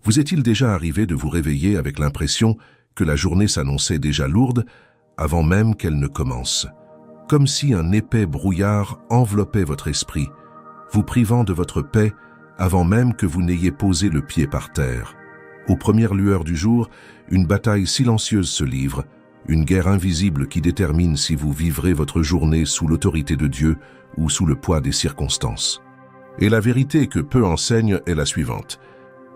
Vous est-il déjà arrivé de vous réveiller avec l'impression que la journée s'annonçait déjà lourde avant même qu'elle ne commence, comme si un épais brouillard enveloppait votre esprit, vous privant de votre paix avant même que vous n'ayez posé le pied par terre. Aux premières lueurs du jour, une bataille silencieuse se livre, une guerre invisible qui détermine si vous vivrez votre journée sous l'autorité de Dieu ou sous le poids des circonstances. Et la vérité que peu enseignent est la suivante.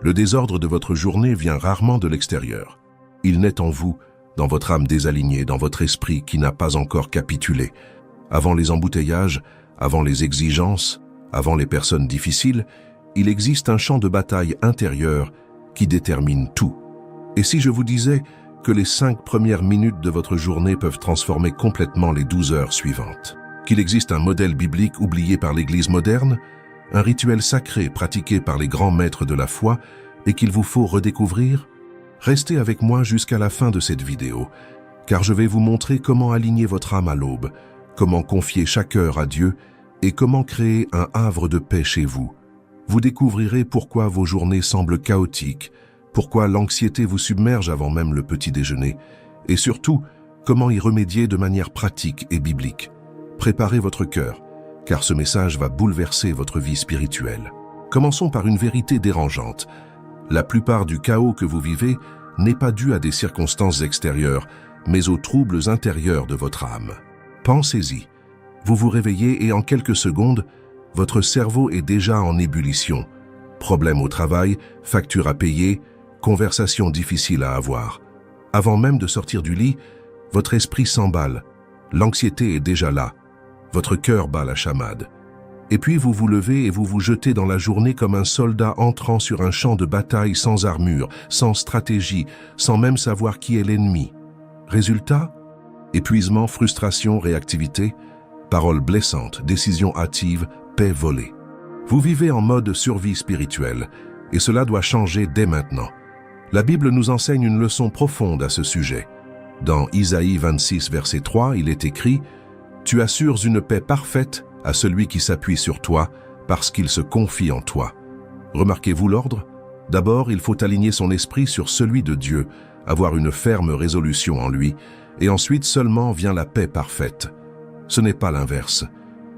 Le désordre de votre journée vient rarement de l'extérieur. Il naît en vous, dans votre âme désalignée, dans votre esprit qui n'a pas encore capitulé. Avant les embouteillages, avant les exigences, avant les personnes difficiles, il existe un champ de bataille intérieur qui détermine tout. Et si je vous disais que les 5 premières minutes de votre journée peuvent transformer complètement les 12 heures suivantes? Qu'il existe un modèle biblique oublié par l'Église moderne, un rituel sacré pratiqué par les grands maîtres de la foi et qu'il vous faut redécouvrir? Restez avec moi jusqu'à la fin de cette vidéo, car je vais vous montrer comment aligner votre âme à l'aube, comment confier chaque heure à Dieu et comment créer un havre de paix chez vous. Vous découvrirez pourquoi vos journées semblent chaotiques, pourquoi l'anxiété vous submerge avant même le petit déjeuner, et surtout, comment y remédier de manière pratique et biblique. Préparez votre cœur, car ce message va bouleverser votre vie spirituelle. Commençons par une vérité dérangeante. La plupart du chaos que vous vivez n'est pas dû à des circonstances extérieures, mais aux troubles intérieurs de votre âme. Pensez-y. Vous vous réveillez et en quelques secondes, votre cerveau est déjà en ébullition. Problèmes au travail, factures à payer, conversations difficiles à avoir. Avant même de sortir du lit, votre esprit s'emballe. L'anxiété est déjà là. Votre cœur bat la chamade. Et puis vous vous levez et vous vous jetez dans la journée comme un soldat entrant sur un champ de bataille sans armure, sans stratégie, sans même savoir qui est l'ennemi. Résultat? Épuisement, frustration, réactivité, paroles blessantes, décisions hâtives, paix volée. Vous vivez en mode survie spirituelle, et cela doit changer dès maintenant. La Bible nous enseigne une leçon profonde à ce sujet. Dans Isaïe 26, verset 3, il est écrit « Tu assures une paix parfaite à celui qui s'appuie sur toi, parce qu'il se confie en toi. » Remarquez-vous l'ordre? D'abord, il faut aligner son esprit sur celui de Dieu, avoir une ferme résolution en lui, et ensuite seulement vient la paix parfaite. Ce n'est pas l'inverse.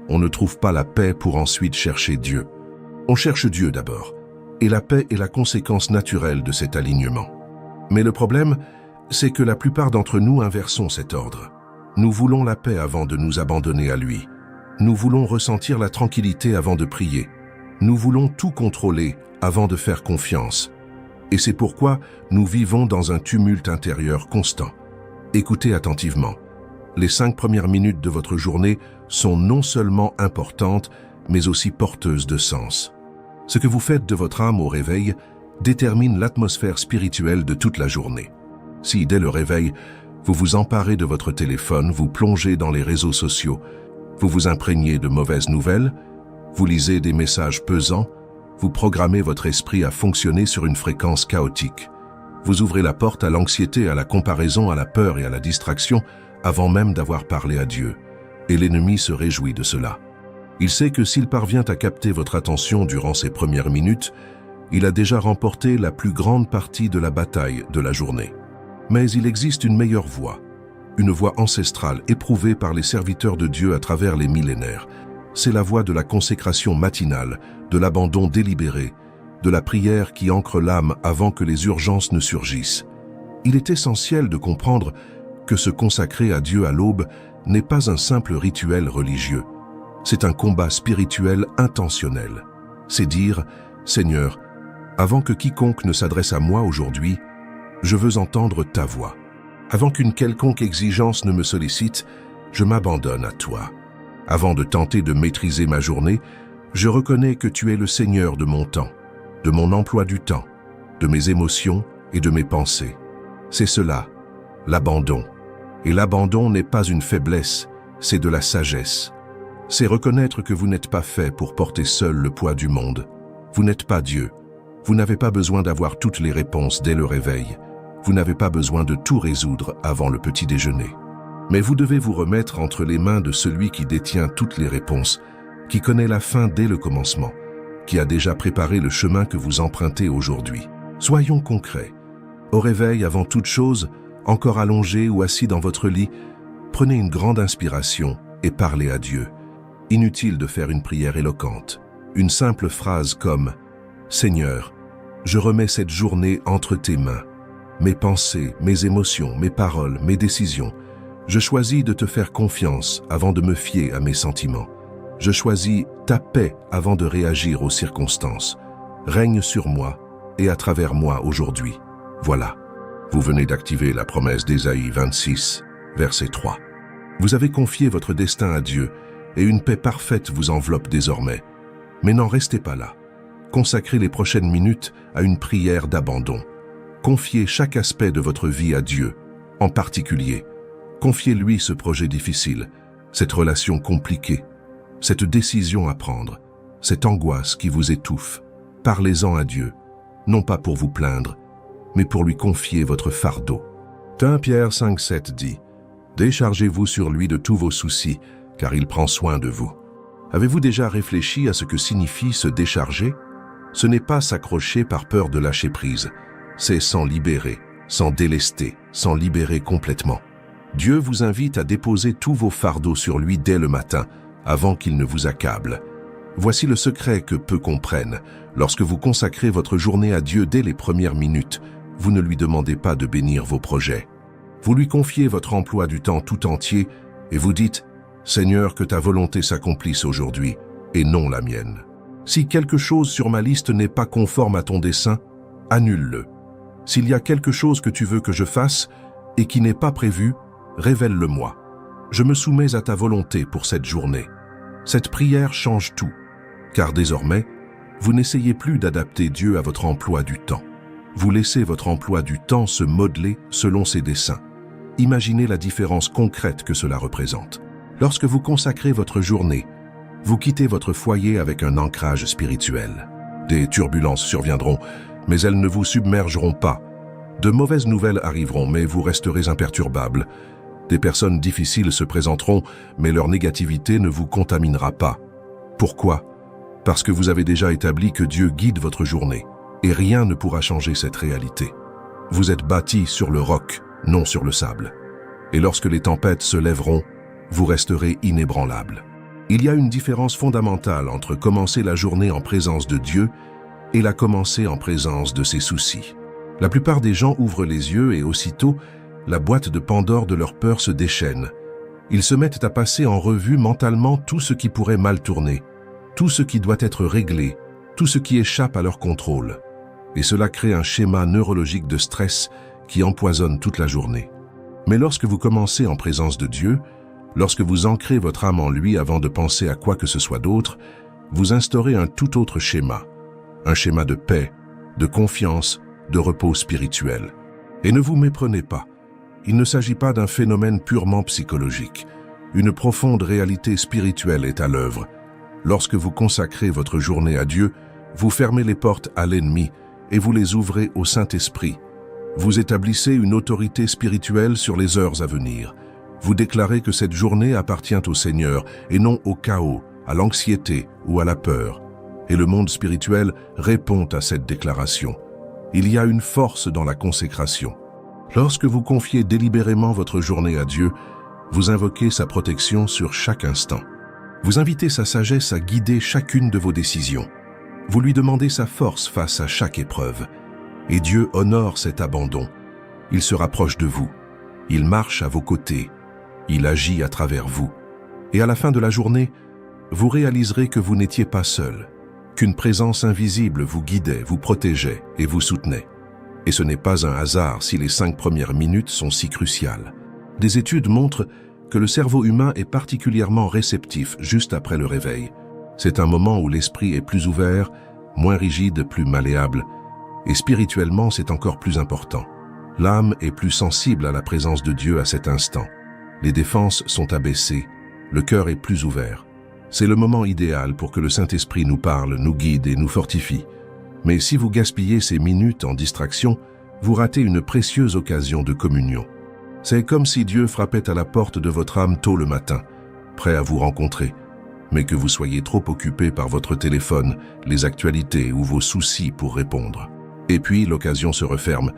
On ne trouve pas la paix pour ensuite chercher Dieu. On cherche Dieu d'abord, et la paix est la conséquence naturelle de cet alignement. Mais le problème, c'est que la plupart d'entre nous inversons cet ordre. Nous voulons la paix avant de nous abandonner à lui. Nous voulons ressentir la tranquillité avant de prier. Nous voulons tout contrôler avant de faire confiance. Et c'est pourquoi nous vivons dans un tumulte intérieur constant. Écoutez attentivement. Les 5 premières minutes de votre journée sont non seulement importantes, mais aussi porteuses de sens. Ce que vous faites de votre âme au réveil détermine l'atmosphère spirituelle de toute la journée. Si, dès le réveil, vous vous emparez de votre téléphone, vous plongez dans les réseaux sociaux, vous vous imprégnez de mauvaises nouvelles, vous lisez des messages pesants, vous programmez votre esprit à fonctionner sur une fréquence chaotique. Vous ouvrez la porte à l'anxiété, à la comparaison, à la peur et à la distraction avant même d'avoir parlé à Dieu. Et l'ennemi se réjouit de cela. Il sait que s'il parvient à capter votre attention durant ces premières minutes, il a déjà remporté la plus grande partie de la bataille de la journée. Mais il existe une meilleure voie, une voie ancestrale éprouvée par les serviteurs de Dieu à travers les millénaires. C'est la voie de la consécration matinale, de l'abandon délibéré, de la prière qui ancre l'âme avant que les urgences ne surgissent. Il est essentiel de comprendre que se consacrer à Dieu à l'aube n'est pas un simple rituel religieux. C'est un combat spirituel intentionnel. C'est dire, Seigneur, avant que quiconque ne s'adresse à moi aujourd'hui, je veux entendre ta voix. Avant qu'une quelconque exigence ne me sollicite, je m'abandonne à toi. Avant de tenter de maîtriser ma journée, je reconnais que tu es le Seigneur de mon temps, de mon emploi du temps, de mes émotions et de mes pensées. C'est cela, l'abandon. Et l'abandon n'est pas une faiblesse, c'est de la sagesse. C'est reconnaître que vous n'êtes pas fait pour porter seul le poids du monde. Vous n'êtes pas Dieu. Vous n'avez pas besoin d'avoir toutes les réponses dès le réveil. Vous n'avez pas besoin de tout résoudre avant le petit déjeuner. Mais vous devez vous remettre entre les mains de celui qui détient toutes les réponses, qui connaît la fin dès le commencement, qui a déjà préparé le chemin que vous empruntez aujourd'hui. Soyons concrets. Au réveil, avant toute chose, encore allongé ou assis dans votre lit, prenez une grande inspiration et parlez à Dieu. Inutile de faire une prière éloquente. Une simple phrase comme « Seigneur, je remets cette journée entre tes mains. Mes pensées, mes émotions, mes paroles, mes décisions. Je choisis de te faire confiance avant de me fier à mes sentiments. Je choisis ta paix avant de réagir aux circonstances. Règne sur moi et à travers moi aujourd'hui. » Voilà. Vous venez d'activer la promesse d'Ésaïe 26, verset 3. Vous avez confié votre destin à Dieu et une paix parfaite vous enveloppe désormais. Mais n'en restez pas là. Consacrez les prochaines minutes à une prière d'abandon. Confiez chaque aspect de votre vie à Dieu, en particulier. Confiez-lui ce projet difficile, cette relation compliquée, cette décision à prendre, cette angoisse qui vous étouffe. Parlez-en à Dieu, non pas pour vous plaindre, mais pour lui confier votre fardeau. 1 Pierre 5,7 dit « Déchargez-vous sur lui de tous vos soucis, car il prend soin de vous. » Avez-vous déjà réfléchi à ce que signifie se décharger? Ce n'est pas s'accrocher par peur de lâcher prise, c'est s'en libérer, s'en délester, s'en libérer complètement. Dieu vous invite à déposer tous vos fardeaux sur lui dès le matin, avant qu'il ne vous accable. Voici le secret que peu comprennent. Lorsque vous consacrez votre journée à Dieu dès les premières minutes, vous ne lui demandez pas de bénir vos projets. Vous lui confiez votre emploi du temps tout entier et vous dites « Seigneur, que ta volonté s'accomplisse aujourd'hui et non la mienne. » Si quelque chose sur ma liste n'est pas conforme à ton dessein, annule-le. S'il y a quelque chose que tu veux que je fasse et qui n'est pas prévu, révèle-le-moi. Je me soumets à ta volonté pour cette journée. Cette prière change tout, car désormais, vous n'essayez plus d'adapter Dieu à votre emploi du temps. Vous laissez votre emploi du temps se modeler selon ses desseins. Imaginez la différence concrète que cela représente. Lorsque vous consacrez votre journée, vous quittez votre foyer avec un ancrage spirituel. Des turbulences surviendront, mais elles ne vous submergeront pas. De mauvaises nouvelles arriveront, mais vous resterez imperturbable. Des personnes difficiles se présenteront, mais leur négativité ne vous contaminera pas. Pourquoi? Parce que vous avez déjà établi que Dieu guide votre journée, et rien ne pourra changer cette réalité. Vous êtes bâti sur le roc, non sur le sable. Et lorsque les tempêtes se lèveront, vous resterez inébranlable. Il y a une différence fondamentale entre commencer la journée en présence de Dieu et la commencer en présence de ses soucis. La plupart des gens ouvrent les yeux et aussitôt, la boîte de Pandore de leur peur se déchaîne. Ils se mettent à passer en revue mentalement tout ce qui pourrait mal tourner, tout ce qui doit être réglé, tout ce qui échappe à leur contrôle. Et cela crée un schéma neurologique de stress qui empoisonne toute la journée. Mais lorsque vous commencez en présence de Dieu, lorsque vous ancrez votre âme en lui avant de penser à quoi que ce soit d'autre, vous instaurez un tout autre schéma. Un schéma de paix, de confiance, de repos spirituel. Et ne vous méprenez pas. Il ne s'agit pas d'un phénomène purement psychologique. Une profonde réalité spirituelle est à l'œuvre. Lorsque vous consacrez votre journée à Dieu, vous fermez les portes à l'ennemi et vous les ouvrez au Saint-Esprit. Vous établissez une autorité spirituelle sur les heures à venir. Vous déclarez que cette journée appartient au Seigneur et non au chaos, à l'anxiété ou à la peur. Et le monde spirituel répond à cette déclaration. Il y a une force dans la consécration. Lorsque vous confiez délibérément votre journée à Dieu, vous invoquez sa protection sur chaque instant. Vous invitez sa sagesse à guider chacune de vos décisions. Vous lui demandez sa force face à chaque épreuve. Et Dieu honore cet abandon. Il se rapproche de vous. Il marche à vos côtés. Il agit à travers vous. Et à la fin de la journée, vous réaliserez que vous n'étiez pas seul, qu'une présence invisible vous guidait, vous protégeait et vous soutenait. Et ce n'est pas un hasard si les 5 premières minutes sont si cruciales. Des études montrent que le cerveau humain est particulièrement réceptif juste après le réveil. C'est un moment où l'esprit est plus ouvert, moins rigide, plus malléable, et spirituellement c'est encore plus important. L'âme est plus sensible à la présence de Dieu à cet instant. Les défenses sont abaissées, le cœur est plus ouvert. C'est le moment idéal pour que le Saint-Esprit nous parle, nous guide et nous fortifie. Mais si vous gaspillez ces minutes en distraction, vous ratez une précieuse occasion de communion. C'est comme si Dieu frappait à la porte de votre âme tôt le matin, prêt à vous rencontrer, mais que vous soyez trop occupé par votre téléphone, les actualités ou vos soucis pour répondre. Et puis l'occasion se referme,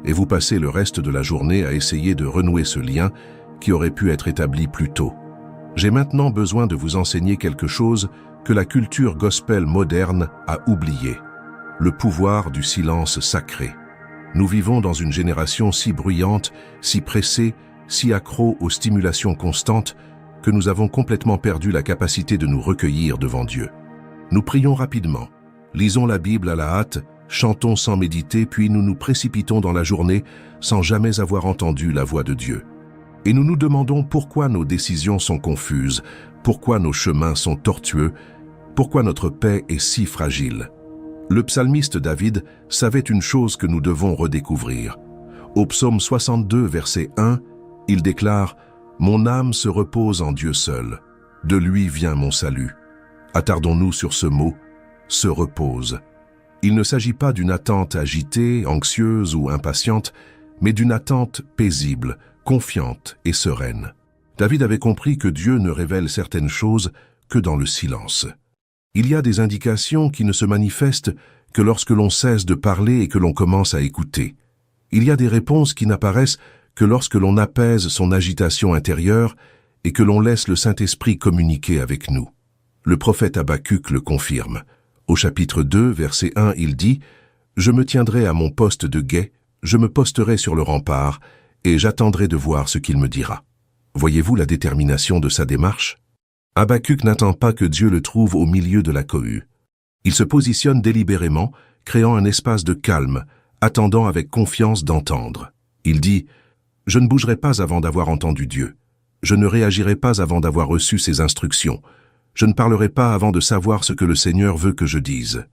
et vous passez le reste de la journée à essayer de renouer ce lien qui aurait pu être établi plus tôt. J'ai maintenant besoin de vous enseigner quelque chose que la culture gospel moderne a oublié: le pouvoir du silence sacré. Nous vivons dans une génération si bruyante, si pressée, si accro aux stimulations constantes, que nous avons complètement perdu la capacité de nous recueillir devant Dieu. Nous prions rapidement, lisons la Bible à la hâte, chantons sans méditer, puis nous nous précipitons dans la journée sans jamais avoir entendu la voix de Dieu. Et nous nous demandons pourquoi nos décisions sont confuses, pourquoi nos chemins sont tortueux, pourquoi notre paix est si fragile. Le psalmiste David savait une chose que nous devons redécouvrir. Au psaume 62, verset 1, il déclare « Mon âme se repose en Dieu seul. De lui vient mon salut. » Attardons-nous sur ce mot « se repose ». Il ne s'agit pas d'une attente agitée, anxieuse ou impatiente, mais d'une attente paisible, confiante et sereine. David avait compris que Dieu ne révèle certaines choses que dans le silence. Il y a des indications qui ne se manifestent que lorsque l'on cesse de parler et que l'on commence à écouter. Il y a des réponses qui n'apparaissent que lorsque l'on apaise son agitation intérieure et que l'on laisse le Saint-Esprit communiquer avec nous. Le prophète Habacuc le confirme. Au chapitre 2, verset 1, il dit « Je me tiendrai à mon poste de guet, je me posterai sur le rempart, et j'attendrai de voir ce qu'il me dira. » Voyez-vous la détermination de sa démarche? Habacuc n'attend pas que Dieu le trouve au milieu de la cohue. Il se positionne délibérément, créant un espace de calme, attendant avec confiance d'entendre. Il dit « Je ne bougerai pas avant d'avoir entendu Dieu. Je ne réagirai pas avant d'avoir reçu ses instructions. Je ne parlerai pas avant de savoir ce que le Seigneur veut que je dise. »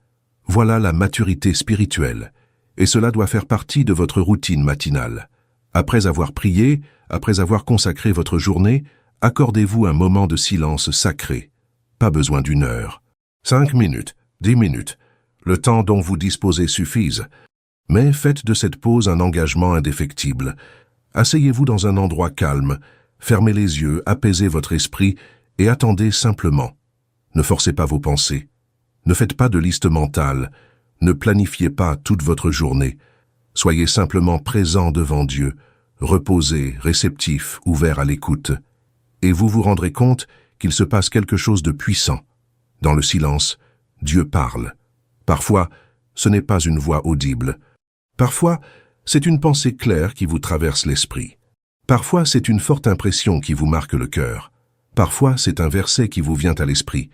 Voilà la maturité spirituelle, et cela doit faire partie de votre routine matinale. Après avoir prié, après avoir consacré votre journée, accordez-vous un moment de silence sacré. Pas besoin d'une heure. 5 minutes, 10 minutes. Le temps dont vous disposez suffise. Mais faites de cette pause un engagement indéfectible. Asseyez-vous dans un endroit calme, fermez les yeux, apaisez votre esprit et attendez simplement. Ne forcez pas vos pensées. Ne faites pas de liste mentale. Ne planifiez pas toute votre journée. Soyez simplement présent devant Dieu, reposé, réceptif, ouvert à l'écoute. Et vous vous rendrez compte qu'il se passe quelque chose de puissant. Dans le silence, Dieu parle. Parfois, ce n'est pas une voix audible. Parfois, c'est une pensée claire qui vous traverse l'esprit. Parfois, c'est une forte impression qui vous marque le cœur. Parfois, c'est un verset qui vous vient à l'esprit.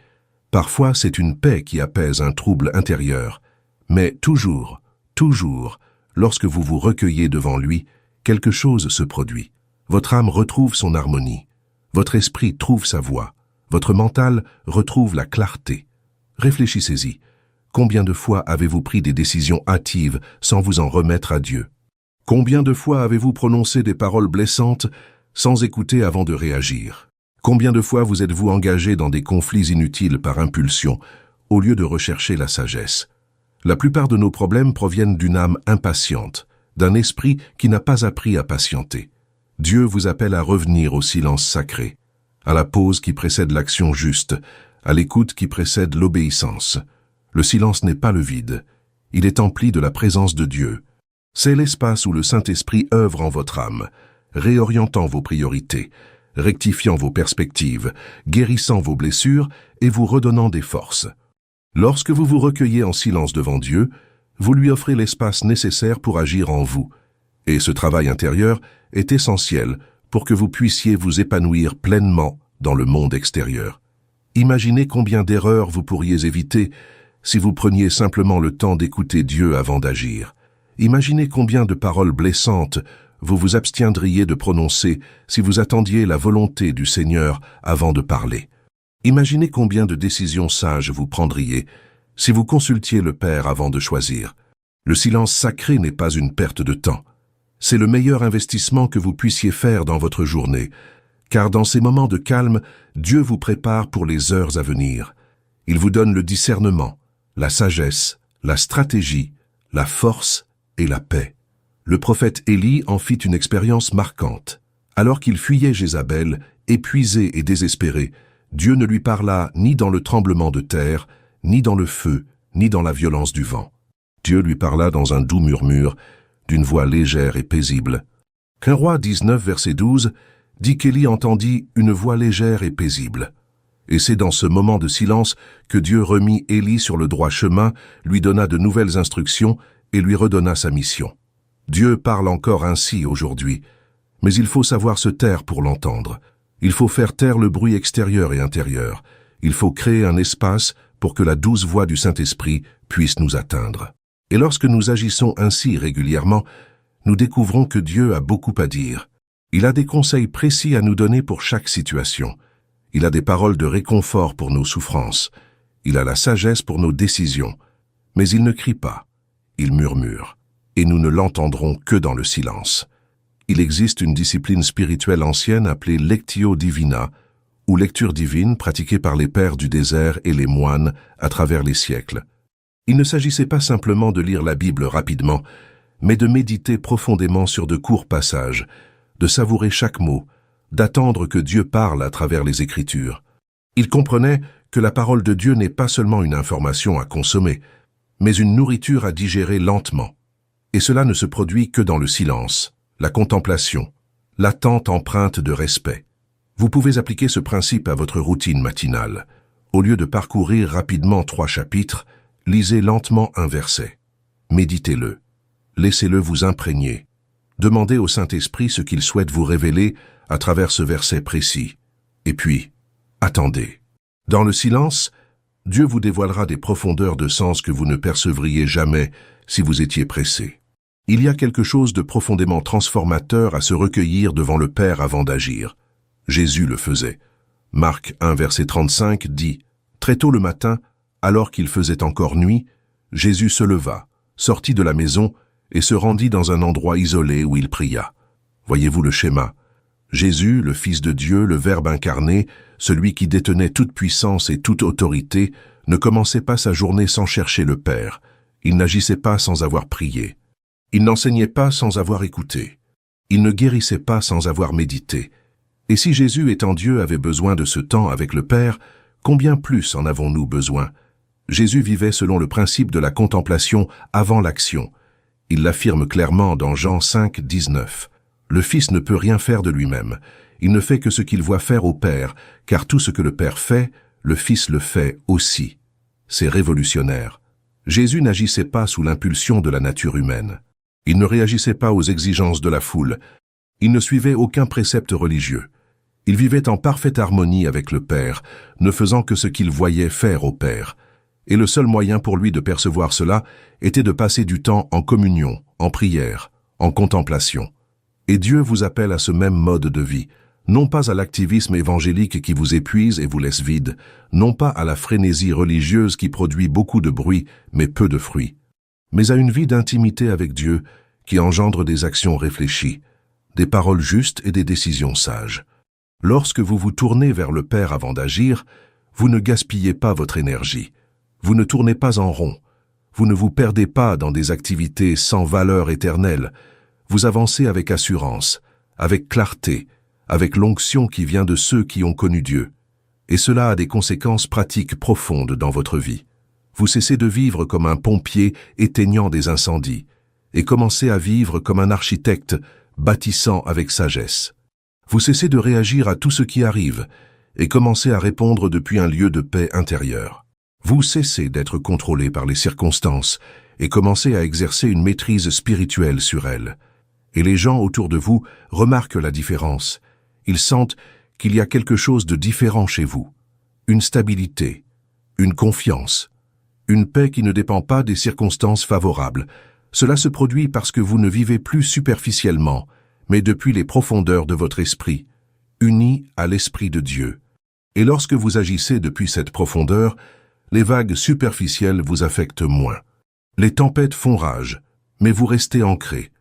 Parfois, c'est une paix qui apaise un trouble intérieur. Mais toujours, lorsque vous vous recueillez devant lui, quelque chose se produit. Votre âme retrouve son harmonie. Votre esprit trouve sa voix. Votre mental retrouve la clarté. Réfléchissez-y. Combien de fois avez-vous pris des décisions hâtives sans vous en remettre à Dieu? Combien de fois avez-vous prononcé des paroles blessantes sans écouter avant de réagir? Combien de fois vous êtes-vous engagé dans des conflits inutiles par impulsion, au lieu de rechercher la sagesse? La plupart de nos problèmes proviennent d'une âme impatiente, d'un esprit qui n'a pas appris à patienter. Dieu vous appelle à revenir au silence sacré, à la pause qui précède l'action juste, à l'écoute qui précède l'obéissance. Le silence n'est pas le vide, il est empli de la présence de Dieu. C'est l'espace où le Saint-Esprit œuvre en votre âme, réorientant vos priorités, rectifiant vos perspectives, guérissant vos blessures et vous redonnant des forces. Lorsque vous vous recueillez en silence devant Dieu, vous lui offrez l'espace nécessaire pour agir en vous. Et ce travail intérieur est essentiel pour que vous puissiez vous épanouir pleinement dans le monde extérieur. Imaginez combien d'erreurs vous pourriez éviter si vous preniez simplement le temps d'écouter Dieu avant d'agir. Imaginez combien de paroles blessantes vous vous abstiendriez de prononcer si vous attendiez la volonté du Seigneur avant de parler. Imaginez combien de décisions sages vous prendriez si vous consultiez le Père avant de choisir. Le silence sacré n'est pas une perte de temps. C'est le meilleur investissement que vous puissiez faire dans votre journée, car dans ces moments de calme, Dieu vous prépare pour les heures à venir. Il vous donne le discernement, la sagesse, la stratégie, la force et la paix. Le prophète Élie en fit une expérience marquante. Alors qu'il fuyait Jézabel, épuisé et désespéré, Dieu ne lui parla ni dans le tremblement de terre, ni dans le feu, ni dans la violence du vent. Dieu lui parla dans un doux murmure, d'une voix légère et paisible. Qu'un roi 19, verset 12, dit qu'Élie entendit une voix légère et paisible. Et c'est dans ce moment de silence que Dieu remit Élie sur le droit chemin, lui donna de nouvelles instructions et lui redonna sa mission. Dieu parle encore ainsi aujourd'hui, mais il faut savoir se taire pour l'entendre. Il faut faire taire le bruit extérieur et intérieur. Il faut créer un espace pour que la douce voix du Saint-Esprit puisse nous atteindre. Et lorsque nous agissons ainsi régulièrement, nous découvrons que Dieu a beaucoup à dire. Il a des conseils précis à nous donner pour chaque situation. Il a des paroles de réconfort pour nos souffrances. Il a la sagesse pour nos décisions. Mais il ne crie pas, il murmure. Et nous ne l'entendrons que dans le silence. Il existe une discipline spirituelle ancienne appelée Lectio Divina, ou lecture divine pratiquée par les pères du désert et les moines à travers les siècles. Il ne s'agissait pas simplement de lire la Bible rapidement, mais de méditer profondément sur de courts passages, de savourer chaque mot, d'attendre que Dieu parle à travers les Écritures. Il comprenait que la parole de Dieu n'est pas seulement une information à consommer, mais une nourriture à digérer lentement. Et cela ne se produit que dans le silence, la contemplation, l'attente empreinte de respect. Vous pouvez appliquer ce principe à votre routine matinale. Au lieu de parcourir rapidement 3 chapitres, lisez lentement un verset. Méditez-le. Laissez-le vous imprégner. Demandez au Saint-Esprit ce qu'il souhaite vous révéler à travers ce verset précis. Et puis, attendez. Dans le silence, Dieu vous dévoilera des profondeurs de sens que vous ne percevriez jamais si vous étiez pressé. Il y a quelque chose de profondément transformateur à se recueillir devant le Père avant d'agir. Jésus le faisait. Marc 1, verset 35 dit « Très tôt le matin, alors qu'il faisait encore nuit, Jésus se leva, sortit de la maison et se rendit dans un endroit isolé où il pria. » Voyez-vous le schéma? Jésus, le Fils de Dieu, le Verbe incarné, celui qui détenait toute puissance et toute autorité, ne commençait pas sa journée sans chercher le Père. Il n'agissait pas sans avoir prié. Il n'enseignait pas sans avoir écouté. Il ne guérissait pas sans avoir médité. Et si Jésus étant Dieu avait besoin de ce temps avec le Père, combien plus en avons-nous besoin? Jésus vivait selon le principe de la contemplation avant l'action. Il l'affirme clairement dans Jean 5, 19. Le Fils ne peut rien faire de lui-même. Il ne fait que ce qu'il voit faire au Père, car tout ce que le Père fait, le Fils le fait aussi. C'est révolutionnaire. Jésus n'agissait pas sous l'impulsion de la nature humaine. Il ne réagissait pas aux exigences de la foule. Il ne suivait aucun précepte religieux. Il vivait en parfaite harmonie avec le Père, ne faisant que ce qu'il voyait faire au Père. Et le seul moyen pour lui de percevoir cela était de passer du temps en communion, en prière, en contemplation. Et Dieu vous appelle à ce même mode de vie, non pas à l'activisme évangélique qui vous épuise et vous laisse vide, non pas à la frénésie religieuse qui produit beaucoup de bruit mais peu de fruits, mais à une vie d'intimité avec Dieu qui engendre des actions réfléchies, des paroles justes et des décisions sages. Lorsque vous vous tournez vers le Père avant d'agir, vous ne gaspillez pas votre énergie, vous ne tournez pas en rond, vous ne vous perdez pas dans des activités sans valeur éternelle, vous avancez avec assurance, avec clarté, avec l'onction qui vient de ceux qui ont connu Dieu. Et cela a des conséquences pratiques profondes dans votre vie. Vous cessez de vivre comme un pompier éteignant des incendies et commencez à vivre comme un architecte bâtissant avec sagesse. Vous cessez de réagir à tout ce qui arrive et commencez à répondre depuis un lieu de paix intérieure. Vous cessez d'être contrôlé par les circonstances et commencez à exercer une maîtrise spirituelle sur elles. Et les gens autour de vous remarquent la différence. Ils sentent qu'il y a quelque chose de différent chez vous. Une stabilité, une confiance, une paix qui ne dépend pas des circonstances favorables. Cela se produit parce que vous ne vivez plus superficiellement, mais depuis les profondeurs de votre esprit, unis à l'Esprit de Dieu. Et lorsque vous agissez depuis cette profondeur, les vagues superficielles vous affectent moins. Les tempêtes font rage, mais vous restez ancrés.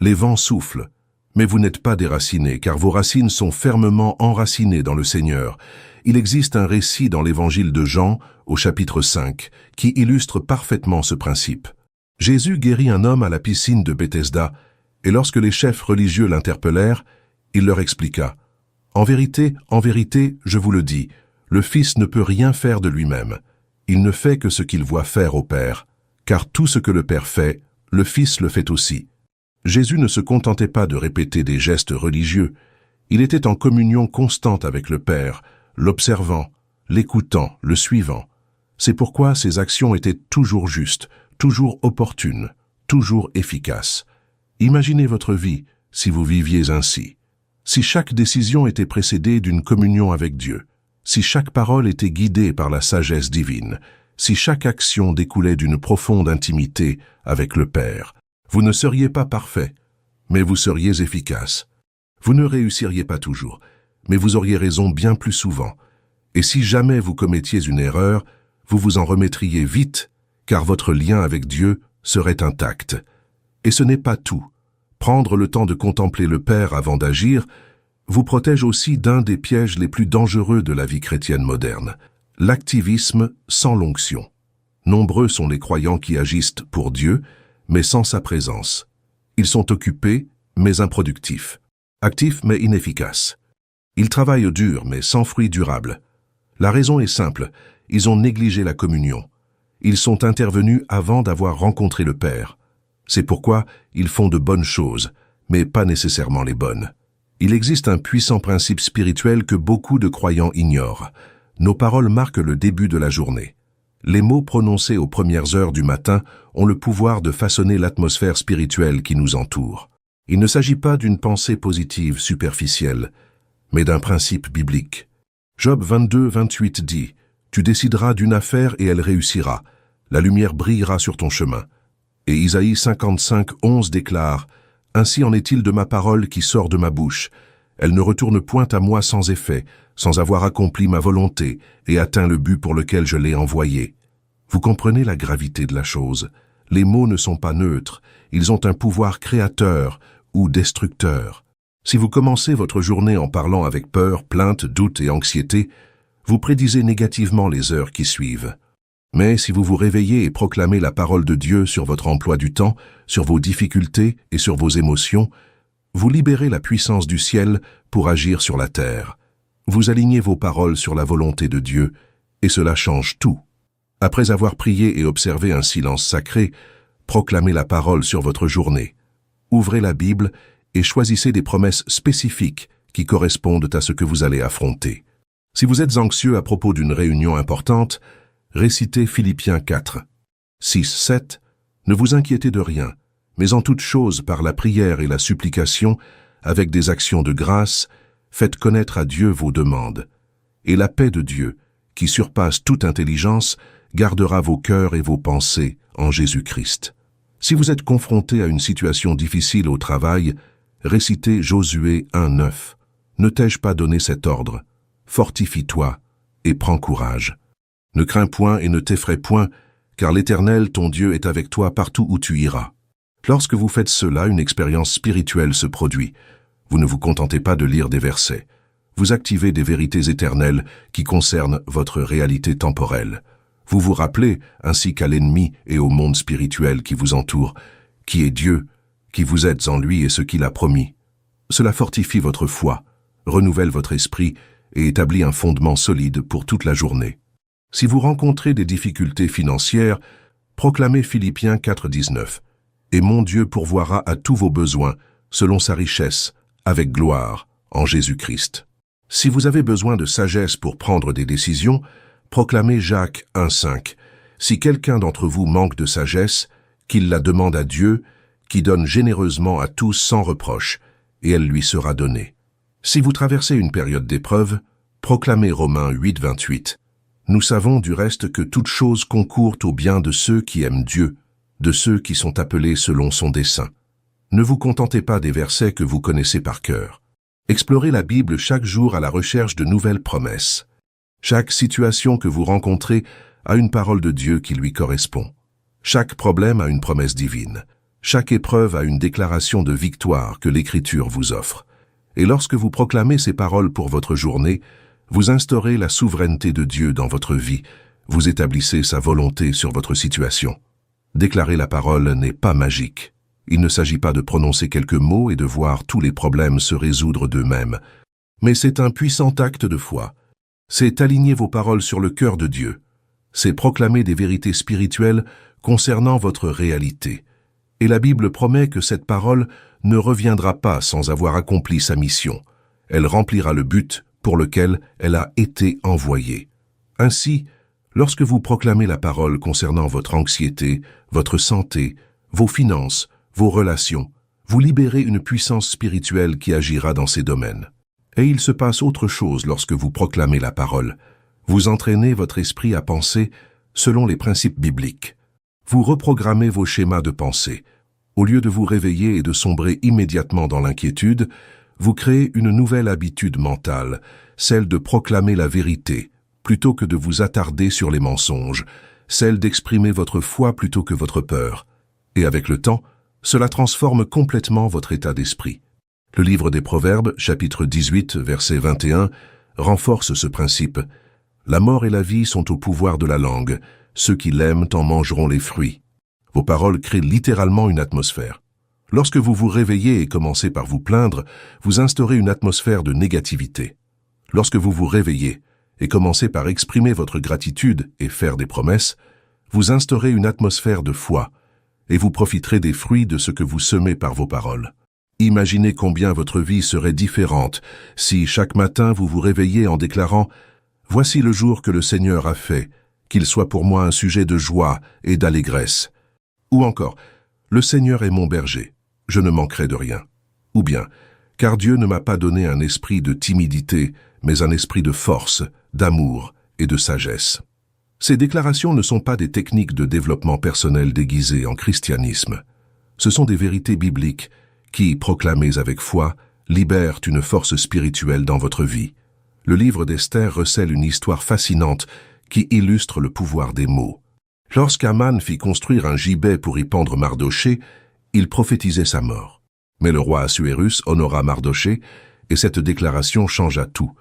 Les vents soufflent, mais vous n'êtes pas déracinés, car vos racines sont fermement enracinées dans le Seigneur. Il existe un récit dans l'évangile de Jean, au chapitre 5, qui illustre parfaitement ce principe. Jésus guérit un homme à la piscine de Bethesda, et lorsque les chefs religieux l'interpellèrent, il leur expliqua « En vérité, je vous le dis, le Fils ne peut rien faire de lui-même. Il ne fait que ce qu'il voit faire au Père, car tout ce que le Père fait, le Fils le fait aussi. Jésus ne se contentait pas de répéter des gestes religieux, il était en communion constante avec le Père, l'observant, l'écoutant, le suivant. C'est pourquoi ses actions étaient toujours justes, toujours opportunes, toujours efficaces. Imaginez votre vie si vous viviez ainsi. Si chaque décision était précédée d'une communion avec Dieu, si chaque parole était guidée par la sagesse divine, si chaque action découlait d'une profonde intimité avec le Père, vous ne seriez pas parfait, mais vous seriez efficace. Vous ne réussiriez pas toujours, mais vous auriez raison bien plus souvent. Et si jamais vous commettiez une erreur, vous vous en remettriez vite, car votre lien avec Dieu serait intact. Et ce n'est pas tout. Prendre le temps de contempler le Père avant d'agir vous protège aussi d'un des pièges les plus dangereux de la vie chrétienne moderne, l'activisme sans l'onction. Nombreux sont les croyants qui agissent pour Dieu, mais sans sa présence. Ils sont occupés, mais improductifs. Actifs, mais inefficaces. Ils travaillent dur, mais sans fruits durables. La raison est simple, ils ont négligé la communion. Ils sont intervenus avant d'avoir rencontré le Père. C'est pourquoi ils font de bonnes choses, mais pas nécessairement les bonnes. Il existe un puissant principe spirituel que beaucoup de croyants ignorent. Nos paroles marquent le début de la journée. Les mots prononcés aux premières heures du matin ont le pouvoir de façonner l'atmosphère spirituelle qui nous entoure. Il ne s'agit pas d'une pensée positive superficielle, mais d'un principe biblique. Job 22, 28 dit « Tu décideras d'une affaire et elle réussira. La lumière brillera sur ton chemin. » Et Isaïe 55, 11 déclare « Ainsi en est-il de ma parole qui sort de ma bouche. Elle ne retourne point à moi sans effet, sans avoir accompli ma volonté et atteint le but pour lequel je l'ai envoyée. » Vous comprenez la gravité de la chose. Les mots ne sont pas neutres. Ils ont un pouvoir créateur ou destructeur. Si vous commencez votre journée en parlant avec peur, plainte, doute et anxiété, vous prédisez négativement les heures qui suivent. Mais si vous vous réveillez et proclamez la parole de Dieu sur votre emploi du temps, sur vos difficultés et sur vos émotions, vous libérez la puissance du ciel pour agir sur la terre. Vous alignez vos paroles sur la volonté de Dieu, et cela change tout. Après avoir prié et observé un silence sacré, proclamez la parole sur votre journée. Ouvrez la Bible et choisissez des promesses spécifiques qui correspondent à ce que vous allez affronter. Si vous êtes anxieux à propos d'une réunion importante, récitez Philippiens 4, 6, 7. Ne vous inquiétez de rien, mais en toute chose par la prière et la supplication, avec des actions de grâce, faites connaître à Dieu vos demandes. Et la paix de Dieu, qui surpasse toute intelligence, gardera vos cœurs et vos pensées en Jésus-Christ. Si vous êtes confronté à une situation difficile au travail, récitez Josué 1, 9. Ne t'ai-je pas donné cet ordre? Fortifie-toi et prends courage. Ne crains point et ne t'effraie point, car l'Éternel, ton Dieu, est avec toi partout où tu iras. Lorsque vous faites cela, une expérience spirituelle se produit. Vous ne vous contentez pas de lire des versets. Vous activez des vérités éternelles qui concernent votre réalité temporelle. Vous vous rappelez, ainsi qu'à l'ennemi et au monde spirituel qui vous entoure, qui est Dieu, qui vous êtes en lui et ce qu'il a promis. Cela fortifie votre foi, renouvelle votre esprit et établit un fondement solide pour toute la journée. Si vous rencontrez des difficultés financières, proclamez Philippiens 4, 19. Et mon Dieu pourvoira à tous vos besoins, selon sa richesse, avec gloire, en Jésus-Christ. Si vous avez besoin de sagesse pour prendre des décisions, proclamez Jacques 1, 5. Si quelqu'un d'entre vous manque de sagesse, qu'il la demande à Dieu, qui donne généreusement à tous sans reproche, et elle lui sera donnée. Si vous traversez une période d'épreuve, proclamez Romains 8, 28. Nous savons du reste que toute chose concourt au bien de ceux qui aiment Dieu, de ceux qui sont appelés selon son dessein. Ne vous contentez pas des versets que vous connaissez par cœur. Explorez la Bible chaque jour à la recherche de nouvelles promesses. Chaque situation que vous rencontrez a une parole de Dieu qui lui correspond. Chaque problème a une promesse divine. Chaque épreuve a une déclaration de victoire que l'Écriture vous offre. Et lorsque vous proclamez ces paroles pour votre journée, vous instaurez la souveraineté de Dieu dans votre vie, vous établissez sa volonté sur votre situation. Déclarer la parole n'est pas magique. Il ne s'agit pas de prononcer quelques mots et de voir tous les problèmes se résoudre d'eux-mêmes. Mais c'est un puissant acte de foi. C'est aligner vos paroles sur le cœur de Dieu. C'est proclamer des vérités spirituelles concernant votre réalité. Et la Bible promet que cette parole ne reviendra pas sans avoir accompli sa mission. Elle remplira le but pour lequel elle a été envoyée. Ainsi, lorsque vous proclamez la parole concernant votre anxiété, votre santé, vos finances, vos relations, vous libérez une puissance spirituelle qui agira dans ces domaines. Et il se passe autre chose lorsque vous proclamez la parole. Vous entraînez votre esprit à penser selon les principes bibliques. Vous reprogrammez vos schémas de pensée. Au lieu de vous réveiller et de sombrer immédiatement dans l'inquiétude, vous créez une nouvelle habitude mentale, celle de proclamer la vérité, plutôt que de vous attarder sur les mensonges, celle d'exprimer votre foi plutôt que votre peur. Et avec le temps, cela transforme complètement votre état d'esprit. Le livre des Proverbes, chapitre 18, verset 21, renforce ce principe. La mort et la vie sont au pouvoir de la langue. Ceux qui l'aiment en mangeront les fruits. Vos paroles créent littéralement une atmosphère. Lorsque vous vous réveillez et commencez par vous plaindre, vous instaurez une atmosphère de négativité. Lorsque vous vous réveillez et commencez par exprimer votre gratitude et faire des promesses, vous instaurez une atmosphère de foi et vous profiterez des fruits de ce que vous semez par vos paroles. Imaginez combien votre vie serait différente si chaque matin vous vous réveillez en déclarant « Voici le jour que le Seigneur a fait, qu'il soit pour moi un sujet de joie et d'allégresse. » Ou encore « Le Seigneur est mon berger, je ne manquerai de rien. » Ou bien « Car Dieu ne m'a pas donné un esprit de timidité, mais un esprit de force, d'amour et de sagesse. » Ces déclarations ne sont pas des techniques de développement personnel déguisées en christianisme. Ce sont des vérités bibliques qui, proclamées avec foi, libèrent une force spirituelle dans votre vie. Le livre d'Esther recèle une histoire fascinante qui illustre le pouvoir des mots. Lorsqu'Aman fit construire un gibet pour y pendre Mardochée, il prophétisait sa mort. Mais le roi Assuérus honora Mardochée et cette déclaration changea tout.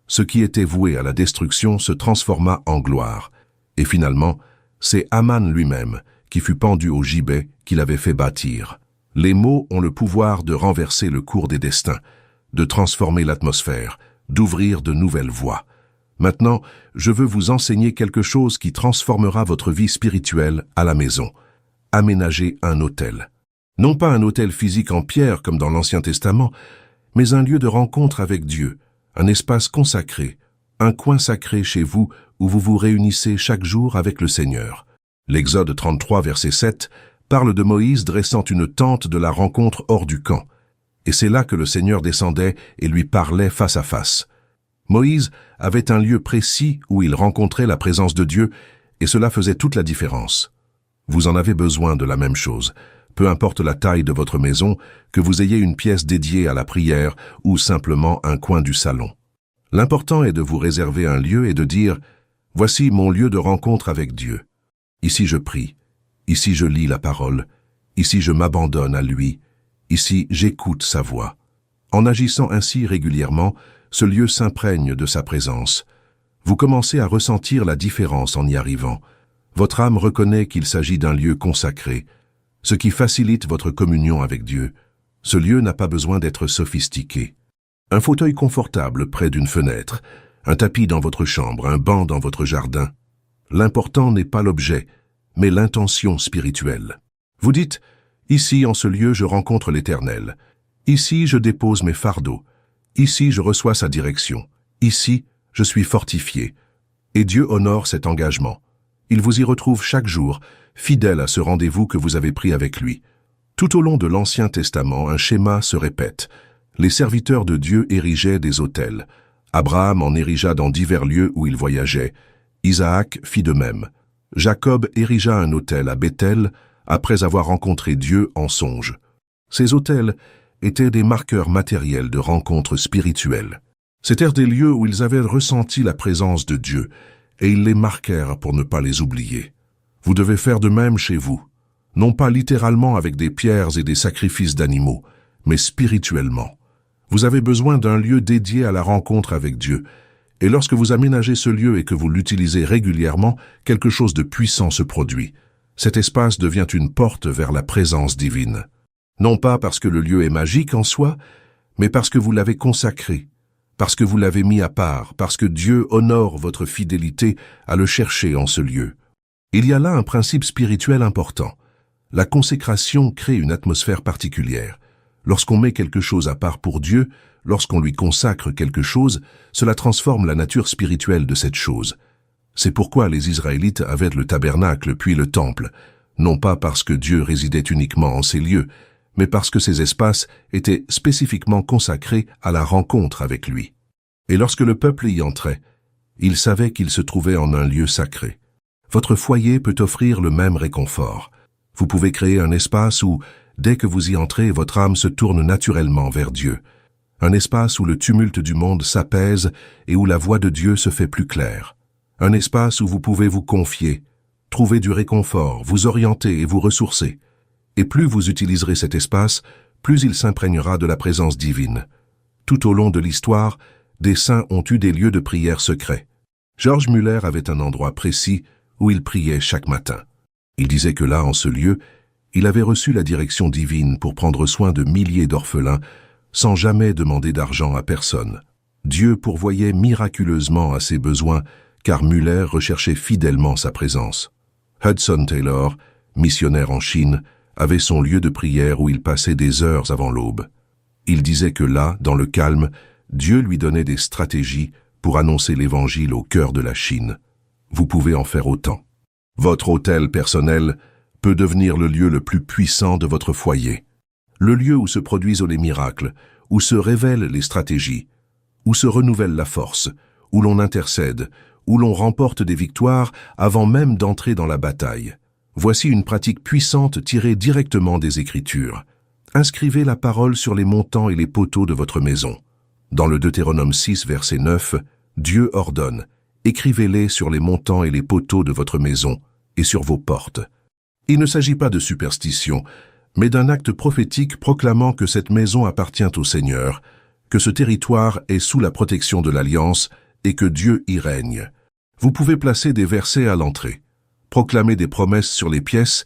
Ce qui était voué à la destruction se transforma en gloire. Et finalement, c'est Aman lui-même qui fut pendu au gibet qu'il avait fait bâtir. Les mots ont le pouvoir de renverser le cours des destins, de transformer l'atmosphère, d'ouvrir de nouvelles voies. Maintenant, je veux vous enseigner quelque chose qui transformera votre vie spirituelle à la maison. Aménager un autel. Non pas un autel physique en pierre comme dans l'Ancien Testament, mais un lieu de rencontre avec Dieu, un espace consacré, un coin sacré chez vous où vous vous réunissez chaque jour avec le Seigneur. L'Exode 33, verset 7, parle de Moïse dressant une tente de la rencontre hors du camp. Et c'est là que le Seigneur descendait et lui parlait face à face. Moïse avait un lieu précis où il rencontrait la présence de Dieu, et cela faisait toute la différence. Vous en avez besoin de la même chose. Peu importe la taille de votre maison, que vous ayez une pièce dédiée à la prière ou simplement un coin du salon. L'important est de vous réserver un lieu et de dire « Voici mon lieu de rencontre avec Dieu. Ici je prie, ici je lis la parole, ici je m'abandonne à lui, ici j'écoute sa voix. » En agissant ainsi régulièrement, ce lieu s'imprègne de sa présence. Vous commencez à ressentir la différence en y arrivant. Votre âme reconnaît qu'il s'agit d'un lieu consacré, ce qui facilite votre communion avec Dieu. Ce lieu n'a pas besoin d'être sophistiqué. Un fauteuil confortable près d'une fenêtre, un tapis dans votre chambre, un banc dans votre jardin. L'important n'est pas l'objet, mais l'intention spirituelle. Vous dites, ici en ce lieu je rencontre l'Éternel. Ici je dépose mes fardeaux. Ici je reçois sa direction. Ici je suis fortifié. Et Dieu honore cet engagement. Il vous y retrouve chaque jour, fidèle à ce rendez-vous que vous avez pris avec lui. Tout au long de l'Ancien Testament, un schéma se répète. Les serviteurs de Dieu érigeaient des autels. Abraham en érigea dans divers lieux où il voyageait. Isaac fit de même. Jacob érigea un autel à Béthel après avoir rencontré Dieu en songe. Ces autels étaient des marqueurs matériels de rencontres spirituelles. C'étaient des lieux où ils avaient ressenti la présence de Dieu et ils les marquèrent pour ne pas les oublier. Vous devez faire de même chez vous, non pas littéralement avec des pierres et des sacrifices d'animaux, mais spirituellement. Vous avez besoin d'un lieu dédié à la rencontre avec Dieu. Et lorsque vous aménagez ce lieu et que vous l'utilisez régulièrement, quelque chose de puissant se produit. Cet espace devient une porte vers la présence divine. Non pas parce que le lieu est magique en soi, mais parce que vous l'avez consacré, parce que vous l'avez mis à part, parce que Dieu honore votre fidélité à le chercher en ce lieu. Il y a là un principe spirituel important. La consécration crée une atmosphère particulière. Lorsqu'on met quelque chose à part pour Dieu, lorsqu'on lui consacre quelque chose, cela transforme la nature spirituelle de cette chose. C'est pourquoi les Israélites avaient le tabernacle puis le temple, non pas parce que Dieu résidait uniquement en ces lieux, mais parce que ces espaces étaient spécifiquement consacrés à la rencontre avec lui. Et lorsque le peuple y entrait, il savait qu'il se trouvait en un lieu sacré. Votre foyer peut offrir le même réconfort. Vous pouvez créer un espace où, dès que vous y entrez, votre âme se tourne naturellement vers Dieu. Un espace où le tumulte du monde s'apaise et où la voix de Dieu se fait plus claire. Un espace où vous pouvez vous confier, trouver du réconfort, vous orienter et vous ressourcer. Et plus vous utiliserez cet espace, plus il s'imprégnera de la présence divine. Tout au long de l'histoire, des saints ont eu des lieux de prière secrets. George Muller avait un endroit précis où il priait chaque matin. Il disait que là, en ce lieu, il avait reçu la direction divine pour prendre soin de milliers d'orphelins sans jamais demander d'argent à personne. Dieu pourvoyait miraculeusement à ses besoins car Muller recherchait fidèlement sa présence. Hudson Taylor, missionnaire en Chine, avait son lieu de prière où il passait des heures avant l'aube. Il disait que là, dans le calme, Dieu lui donnait des stratégies pour annoncer l'Évangile au cœur de la Chine. Vous pouvez en faire autant. Votre hôtel personnel peut devenir le lieu le plus puissant de votre foyer, le lieu où se produisent les miracles, où se révèlent les stratégies, où se renouvelle la force, où l'on intercède, où l'on remporte des victoires avant même d'entrer dans la bataille. Voici une pratique puissante tirée directement des Écritures. Inscrivez la parole sur les montants et les poteaux de votre maison. Dans le Deutéronome 6, verset 9, Dieu ordonne « Écrivez-les sur les montants et les poteaux de votre maison et sur vos portes ». Il ne s'agit pas de superstition, mais d'un acte prophétique proclamant que cette maison appartient au Seigneur, que ce territoire est sous la protection de l'Alliance et que Dieu y règne. Vous pouvez placer des versets à l'entrée, proclamer des promesses sur les pièces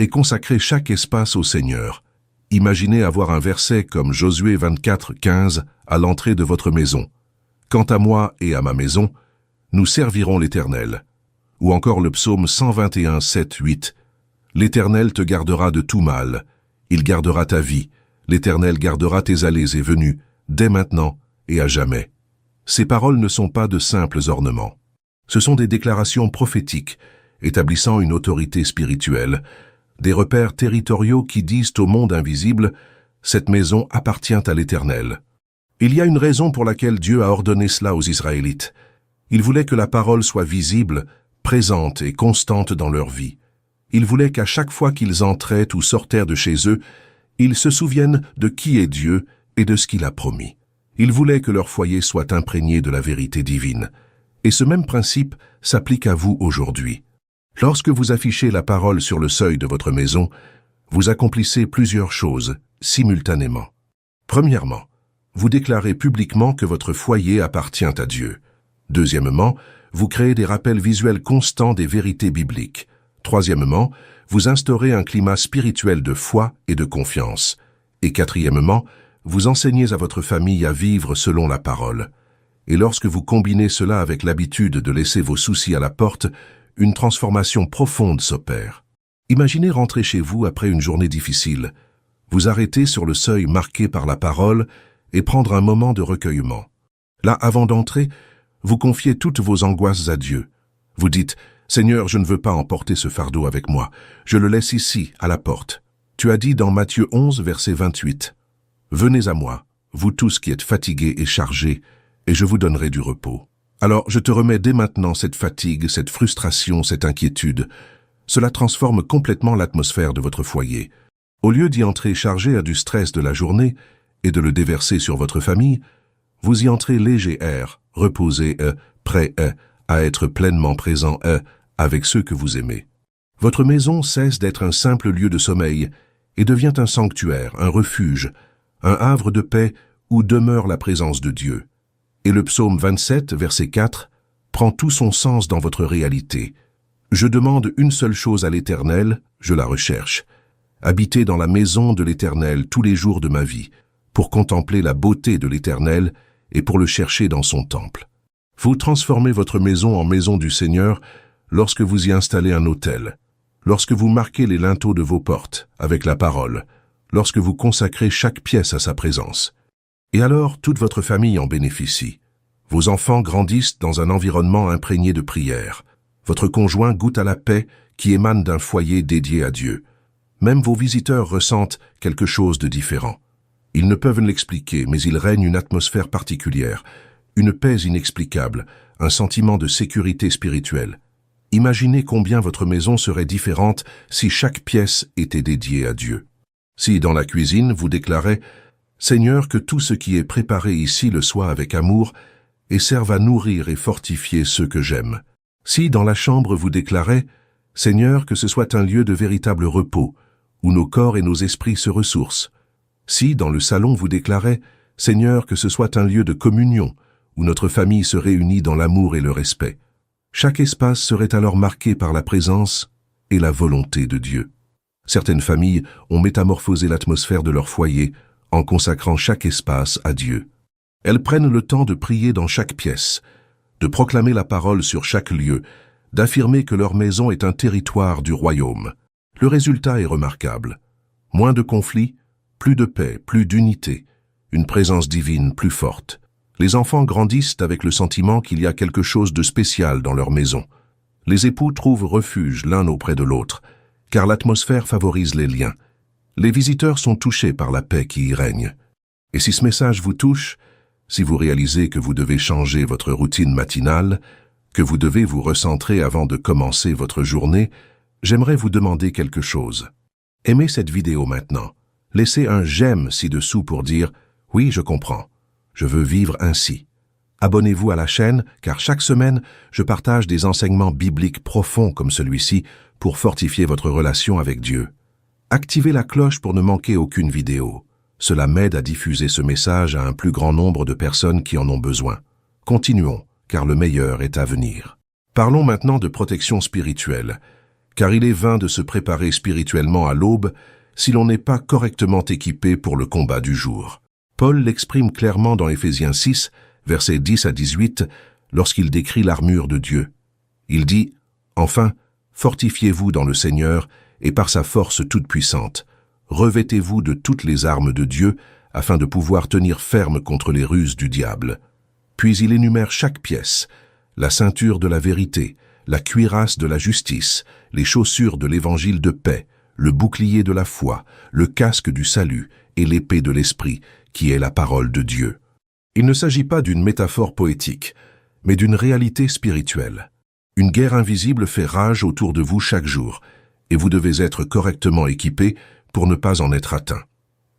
et consacrer chaque espace au Seigneur. Imaginez avoir un verset comme Josué 24, 15 à l'entrée de votre maison. « Quant à moi et à ma maison, nous servirons l'Éternel. » Ou encore le psaume 121, 7, 8. « L'Éternel te gardera de tout mal. Il gardera ta vie. L'Éternel gardera tes allées et venues, dès maintenant et à jamais. » Ces paroles ne sont pas de simples ornements. Ce sont des déclarations prophétiques, établissant une autorité spirituelle, des repères territoriaux qui disent au monde invisible « Cette maison appartient à l'Éternel ». Il y a une raison pour laquelle Dieu a ordonné cela aux Israélites. Il voulait que la parole soit visible, présente et constante dans leur vie. Il voulait qu'à chaque fois qu'ils entraient ou sortaient de chez eux, ils se souviennent de qui est Dieu et de ce qu'il a promis. Il voulait que leur foyer soit imprégné de la vérité divine. Et ce même principe s'applique à vous aujourd'hui. Lorsque vous affichez la parole sur le seuil de votre maison, vous accomplissez plusieurs choses simultanément. Premièrement, vous déclarez publiquement que votre foyer appartient à Dieu. Deuxièmement, vous créez des rappels visuels constants des vérités bibliques. Troisièmement, vous instaurez un climat spirituel de foi et de confiance. Et quatrièmement, vous enseignez à votre famille à vivre selon la parole. Et lorsque vous combinez cela avec l'habitude de laisser vos soucis à la porte, une transformation profonde s'opère. Imaginez rentrer chez vous après une journée difficile, vous arrêter sur le seuil marqué par la parole et prendre un moment de recueillement. Là, avant d'entrer, vous confiez toutes vos angoisses à Dieu. Vous dites « Seigneur, je ne veux pas emporter ce fardeau avec moi. Je le laisse ici, à la porte. » Tu as dit dans Matthieu 11, verset 28, « Venez à moi, vous tous qui êtes fatigués et chargés, et je vous donnerai du repos. » Alors, je te remets dès maintenant cette fatigue, cette frustration, cette inquiétude. Cela transforme complètement l'atmosphère de votre foyer. Au lieu d'y entrer chargé à du stress de la journée et de le déverser sur votre famille, vous y entrez léger reposé prêt à être pleinement présent avec ceux que vous aimez. Votre maison cesse d'être un simple lieu de sommeil et devient un sanctuaire, un refuge, un havre de paix où demeure la présence de Dieu. Et le psaume 27, verset 4, prend tout son sens dans votre réalité. « Je demande une seule chose à l'Éternel, je la recherche. Habiter dans la maison de l'Éternel tous les jours de ma vie, pour contempler la beauté de l'Éternel et pour le chercher dans son temple. » Vous transformez votre maison en maison du Seigneur lorsque vous y installez un autel, lorsque vous marquez les linteaux de vos portes avec la parole, lorsque vous consacrez chaque pièce à sa présence. Et alors, toute votre famille en bénéficie. Vos enfants grandissent dans un environnement imprégné de prière. Votre conjoint goûte à la paix qui émane d'un foyer dédié à Dieu. Même vos visiteurs ressentent quelque chose de différent. Ils ne peuvent l'expliquer, mais il règne une atmosphère particulière, une paix inexplicable, un sentiment de sécurité spirituelle. Imaginez combien votre maison serait différente si chaque pièce était dédiée à Dieu. Si, dans la cuisine, vous déclarez « Seigneur, que tout ce qui est préparé ici le soit avec amour et serve à nourrir et fortifier ceux que j'aime. » Si, dans la chambre, vous déclarez « Seigneur, que ce soit un lieu de véritable repos, où nos corps et nos esprits se ressourcent. » Si, dans le salon, vous déclarez « Seigneur, que ce soit un lieu de communion, où notre famille se réunit dans l'amour et le respect. » Chaque espace serait alors marqué par la présence et la volonté de Dieu. Certaines familles ont métamorphosé l'atmosphère de leur foyer en consacrant chaque espace à Dieu. Elles prennent le temps de prier dans chaque pièce, de proclamer la parole sur chaque lieu, d'affirmer que leur maison est un territoire du royaume. Le résultat est remarquable. Moins de conflits, plus de paix, plus d'unité, une présence divine plus forte. Les enfants grandissent avec le sentiment qu'il y a quelque chose de spécial dans leur maison. Les époux trouvent refuge l'un auprès de l'autre, car l'atmosphère favorise les liens. Les visiteurs sont touchés par la paix qui y règne. Et si ce message vous touche, si vous réalisez que vous devez changer votre routine matinale, que vous devez vous recentrer avant de commencer votre journée, j'aimerais vous demander quelque chose. Aimez cette vidéo maintenant. Laissez un j'aime ci-dessous pour dire « Oui, je comprends. Je veux vivre ainsi ». Abonnez-vous à la chaîne, car chaque semaine, je partage des enseignements bibliques profonds comme celui-ci pour fortifier votre relation avec Dieu. Activez la cloche pour ne manquer aucune vidéo. Cela m'aide à diffuser ce message à un plus grand nombre de personnes qui en ont besoin. Continuons, car le meilleur est à venir. Parlons maintenant de protection spirituelle, car il est vain de se préparer spirituellement à l'aube si l'on n'est pas correctement équipé pour le combat du jour. Paul l'exprime clairement dans Éphésiens 6, versets 10 à 18, lorsqu'il décrit l'armure de Dieu. Il dit « Enfin, fortifiez-vous dans le Seigneur et par sa force toute-puissante. Revêtez-vous de toutes les armes de Dieu afin de pouvoir tenir ferme contre les ruses du diable. » Puis il énumère chaque pièce, la ceinture de la vérité, la cuirasse de la justice, les chaussures de l'évangile de paix, le bouclier de la foi, le casque du salut et l'épée de l'esprit, qui est la parole de Dieu. Il ne s'agit pas d'une métaphore poétique, mais d'une réalité spirituelle. Une guerre invisible fait rage autour de vous chaque jour, et vous devez être correctement équipé pour ne pas en être atteint.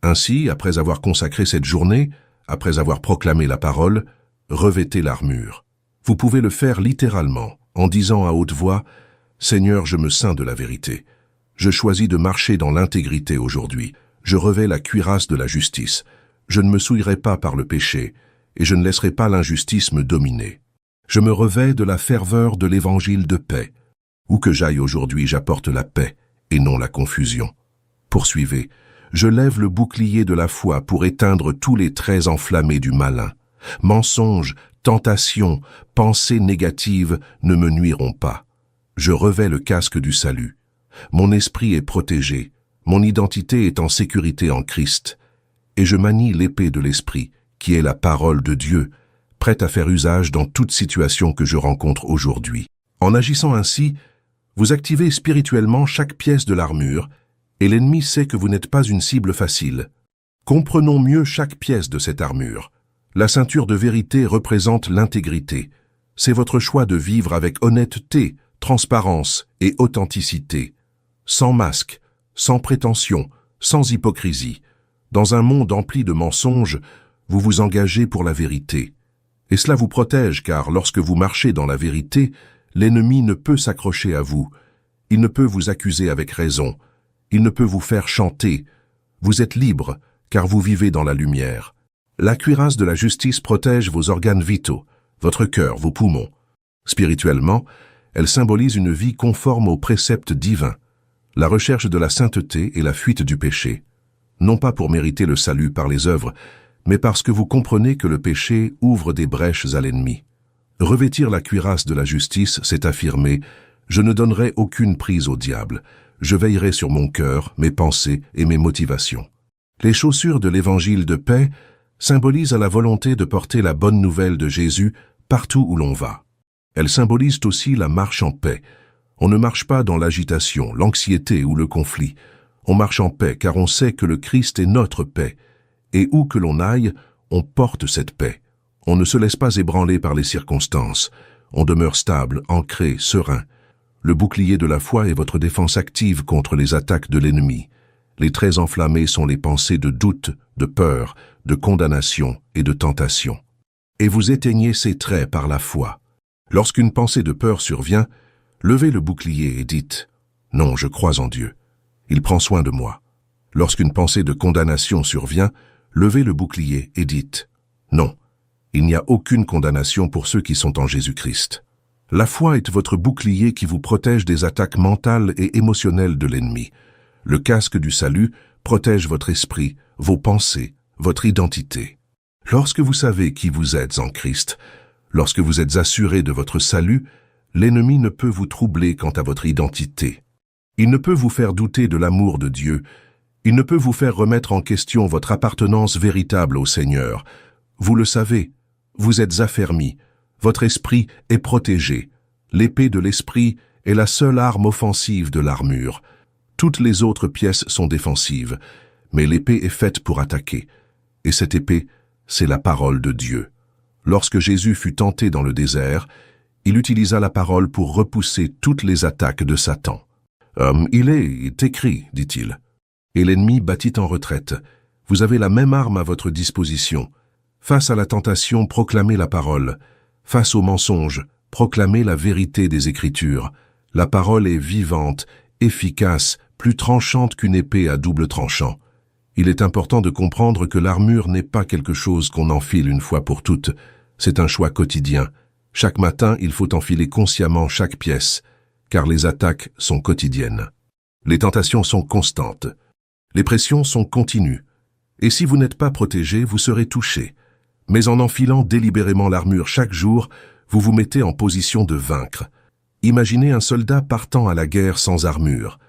Ainsi, après avoir consacré cette journée, après avoir proclamé la parole, revêtez l'armure. Vous pouvez le faire littéralement, en disant à haute voix « Seigneur, je me ceins de la vérité. Je choisis de marcher dans l'intégrité aujourd'hui. Je revêts la cuirasse de la justice. Je ne me souillerai pas par le péché, et je ne laisserai pas l'injustice me dominer. Je me revêts de la ferveur de l'évangile de paix. Où que j'aille aujourd'hui, j'apporte la paix, et non la confusion. Poursuivez. Je lève le bouclier de la foi pour éteindre tous les traits enflammés du malin. Mensonges, tentations, pensées négatives ne me nuiront pas. Je revêts le casque du salut. Mon esprit est protégé. Mon identité est en sécurité en Christ. Et je manie l'épée de l'esprit, qui est la parole de Dieu, prête à faire usage dans toute situation que je rencontre aujourd'hui. En agissant ainsi, vous activez spirituellement chaque pièce de l'armure, et l'ennemi sait que vous n'êtes pas une cible facile. Comprenons mieux chaque pièce de cette armure. La ceinture de vérité représente l'intégrité. C'est votre choix de vivre avec honnêteté, transparence et authenticité. Sans masque, sans prétention, sans hypocrisie. Dans un monde empli de mensonges, vous vous engagez pour la vérité. Et cela vous protège car lorsque vous marchez dans la vérité, l'ennemi ne peut s'accrocher à vous. Il ne peut vous accuser avec raison. Il ne peut vous faire chanter. Vous êtes libre car vous vivez dans la lumière. La cuirasse de la justice protège vos organes vitaux, votre cœur, vos poumons. Spirituellement, elle symbolise une vie conforme aux préceptes divins, la recherche de la sainteté et la fuite du péché. Non pas pour mériter le salut par les œuvres, mais parce que vous comprenez que le péché ouvre des brèches à l'ennemi. Revêtir la cuirasse de la justice, c'est affirmer Je ne donnerai aucune prise au diable. Je veillerai sur mon cœur, mes pensées et mes motivations. Les chaussures de l'évangile de paix symbolisent la volonté de porter la bonne nouvelle de Jésus partout où l'on va. Elles symbolisent aussi la marche en paix. On ne marche pas dans l'agitation, l'anxiété ou le conflit. On marche en paix car on sait que le Christ est notre paix. Et où que l'on aille, on porte cette paix. On ne se laisse pas ébranler par les circonstances. On demeure stable, ancré, serein. Le bouclier de la foi est votre défense active contre les attaques de l'ennemi. Les traits enflammés sont les pensées de doute, de peur, de condamnation et de tentation. Et vous éteignez ces traits par la foi. Lorsqu'une pensée de peur survient, levez le bouclier et dites « Non, je crois en Dieu. Il prend soin de moi. » Lorsqu'une pensée de condamnation survient, levez le bouclier et dites « Non, il n'y a aucune condamnation pour ceux qui sont en Jésus-Christ. » La foi est votre bouclier qui vous protège des attaques mentales et émotionnelles de l'ennemi. Le casque du salut protège votre esprit, vos pensées, votre identité. Lorsque vous savez qui vous êtes en Christ, lorsque vous êtes assuré de votre salut, l'ennemi ne peut vous troubler quant à votre identité. Il ne peut vous faire douter de l'amour de Dieu. Il ne peut vous faire remettre en question votre appartenance véritable au Seigneur. Vous le savez, vous êtes affermis. Votre esprit est protégé. L'épée de l'esprit est la seule arme offensive de l'armure. Toutes les autres pièces sont défensives, mais l'épée est faite pour attaquer. Et cette épée, c'est la parole de Dieu. Lorsque Jésus fut tenté dans le désert, il utilisa la parole pour repousser toutes les attaques de Satan. « Il est écrit, dit-il. » Et l'ennemi battit en retraite. Vous avez la même arme à votre disposition. Face à la tentation, proclamez la parole. Face au mensonge, proclamez la vérité des Écritures. La parole est vivante, efficace, plus tranchante qu'une épée à double tranchant. Il est important de comprendre que l'armure n'est pas quelque chose qu'on enfile une fois pour toutes. C'est un choix quotidien. Chaque matin, il faut enfiler consciemment chaque pièce, car les attaques sont quotidiennes. Les tentations sont constantes. Les pressions sont continues. Et si vous n'êtes pas protégé, vous serez touché. Mais en enfilant délibérément l'armure chaque jour, vous vous mettez en position de vaincre. Imaginez un soldat partant à la guerre sans armure.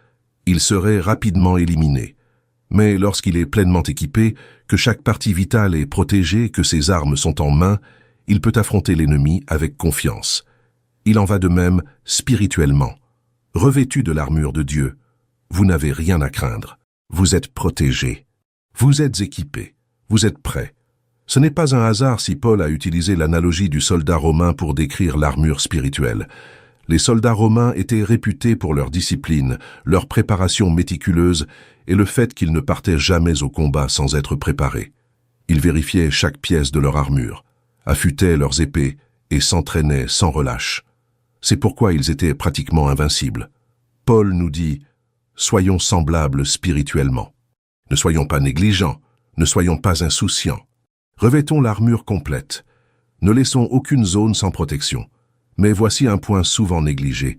Il serait rapidement éliminé. Mais lorsqu'il est pleinement équipé, que chaque partie vitale est protégée, que ses armes sont en main, il peut affronter l'ennemi avec confiance. Il en va de même spirituellement. Revêtu de l'armure de Dieu, vous n'avez rien à craindre. Vous êtes protégé. Vous êtes équipé. Vous êtes prêt. Ce n'est pas un hasard si Paul a utilisé l'analogie du soldat romain pour décrire l'armure spirituelle. Les soldats romains étaient réputés pour leur discipline, leur préparation méticuleuse et le fait qu'ils ne partaient jamais au combat sans être préparés. Ils vérifiaient chaque pièce de leur armure, affûtaient leurs épées et s'entraînaient sans relâche. C'est pourquoi ils étaient pratiquement invincibles. Paul nous dit « Soyons semblables spirituellement. Ne soyons pas négligents, ne soyons pas insouciants. Revêtons l'armure complète. Ne laissons aucune zone sans protection. Mais voici un point souvent négligé.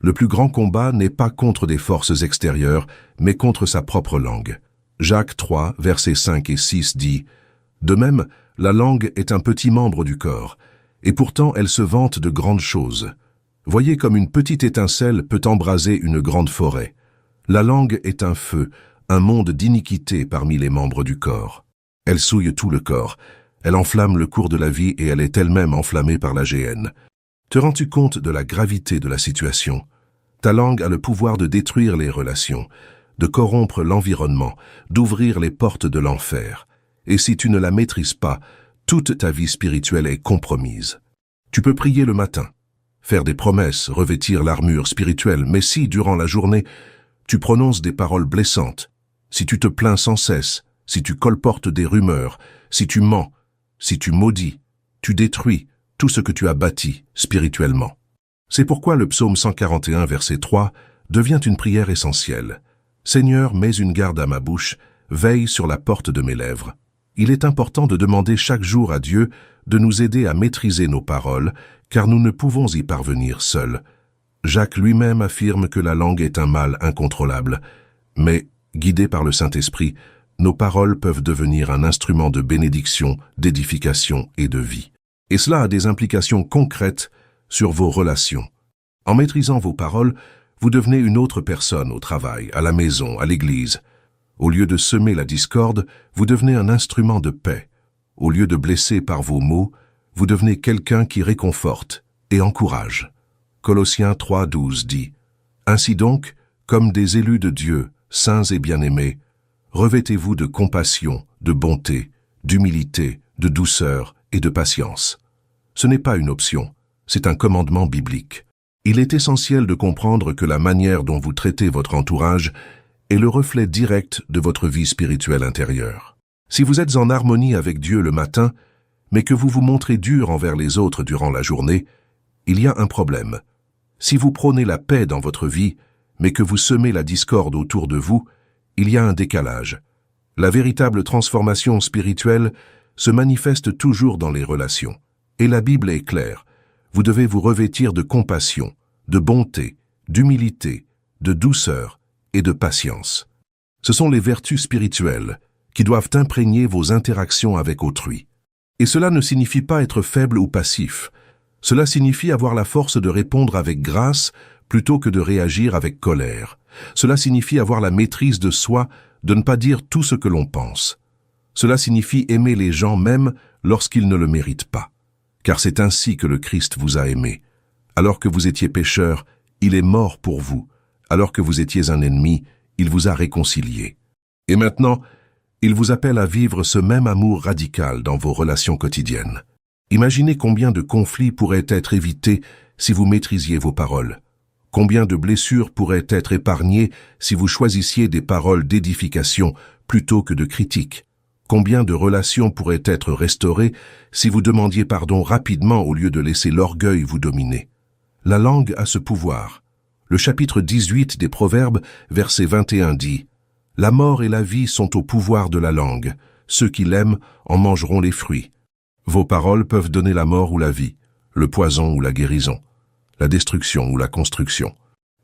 Le plus grand combat n'est pas contre des forces extérieures, mais contre sa propre langue. Jacques 3, versets 5 et 6 dit « De même, la langue est un petit membre du corps, et pourtant elle se vante de grandes choses. Voyez comme une petite étincelle peut embraser une grande forêt. La langue est un feu, un monde d'iniquité parmi les membres du corps. Elle souille tout le corps, elle enflamme le cours de la vie et elle est elle-même enflammée par la géhenne. Te rends-tu compte de la gravité de la situation? Ta langue a le pouvoir de détruire les relations, de corrompre l'environnement, d'ouvrir les portes de l'enfer. Et si tu ne la maîtrises pas, toute ta vie spirituelle est compromise. Tu peux prier le matin, faire des promesses, revêtir l'armure spirituelle, mais si, durant la journée, tu prononces des paroles blessantes, si tu te plains sans cesse, si tu colportes des rumeurs, si tu mens, si tu maudis, tu détruis tout ce que tu as bâti spirituellement. C'est pourquoi le psaume 141, verset 3, devient une prière essentielle. « Seigneur, mets une garde à ma bouche, veille sur la porte de mes lèvres. » Il est important de demander chaque jour à Dieu de nous aider à maîtriser nos paroles, car nous ne pouvons y parvenir seuls. Jacques lui-même affirme que la langue est un mal incontrôlable, mais, guidés par le Saint-Esprit, nos paroles peuvent devenir un instrument de bénédiction, d'édification et de vie. Et cela a des implications concrètes sur vos relations. En maîtrisant vos paroles, vous devenez une autre personne au travail, à la maison, à l'église. Au lieu de semer la discorde, vous devenez un instrument de paix. Au lieu de blesser par vos mots, vous devenez quelqu'un qui réconforte et encourage. Colossiens 3:12 dit « Ainsi donc, comme des élus de Dieu, saints et bien-aimés, revêtez-vous de compassion, de bonté, d'humilité, de douceur et de patience. » Ce n'est pas une option, c'est un commandement biblique. Il est essentiel de comprendre que la manière dont vous traitez votre entourage est le reflet direct de votre vie spirituelle intérieure. Si vous êtes en harmonie avec Dieu le matin, mais que vous vous montrez dur envers les autres durant la journée, il y a un problème. Si vous prônez la paix dans votre vie, mais que vous semez la discorde autour de vous, il y a un décalage. La véritable transformation spirituelle se manifeste toujours dans les relations. Et la Bible est claire. Vous devez vous revêtir de compassion, de bonté, d'humilité, de douceur et de patience. Ce sont les vertus spirituelles qui doivent imprégner vos interactions avec autrui. Et cela ne signifie pas être faible ou passif. Cela signifie avoir la force de répondre avec grâce plutôt que de réagir avec colère. Cela signifie avoir la maîtrise de soi, de ne pas dire tout ce que l'on pense. Cela signifie aimer les gens même lorsqu'ils ne le méritent pas. Car c'est ainsi que le Christ vous a aimé. Alors que vous étiez pécheur, il est mort pour vous. Alors que vous étiez un ennemi, il vous a réconcilié. Et maintenant, il vous appelle à vivre ce même amour radical dans vos relations quotidiennes. Imaginez combien de conflits pourraient être évités si vous maîtrisiez vos paroles. Combien de blessures pourraient être épargnées si vous choisissiez des paroles d'édification plutôt que de critique. Combien de relations pourraient être restaurées si vous demandiez pardon rapidement au lieu de laisser l'orgueil vous dominer. La langue a ce pouvoir. Le chapitre 18 des Proverbes, verset 21 dit « La mort et la vie sont au pouvoir de la langue. Ceux qui l'aiment en mangeront les fruits. » Vos paroles peuvent donner la mort ou la vie, le poison ou la guérison, la destruction ou la construction.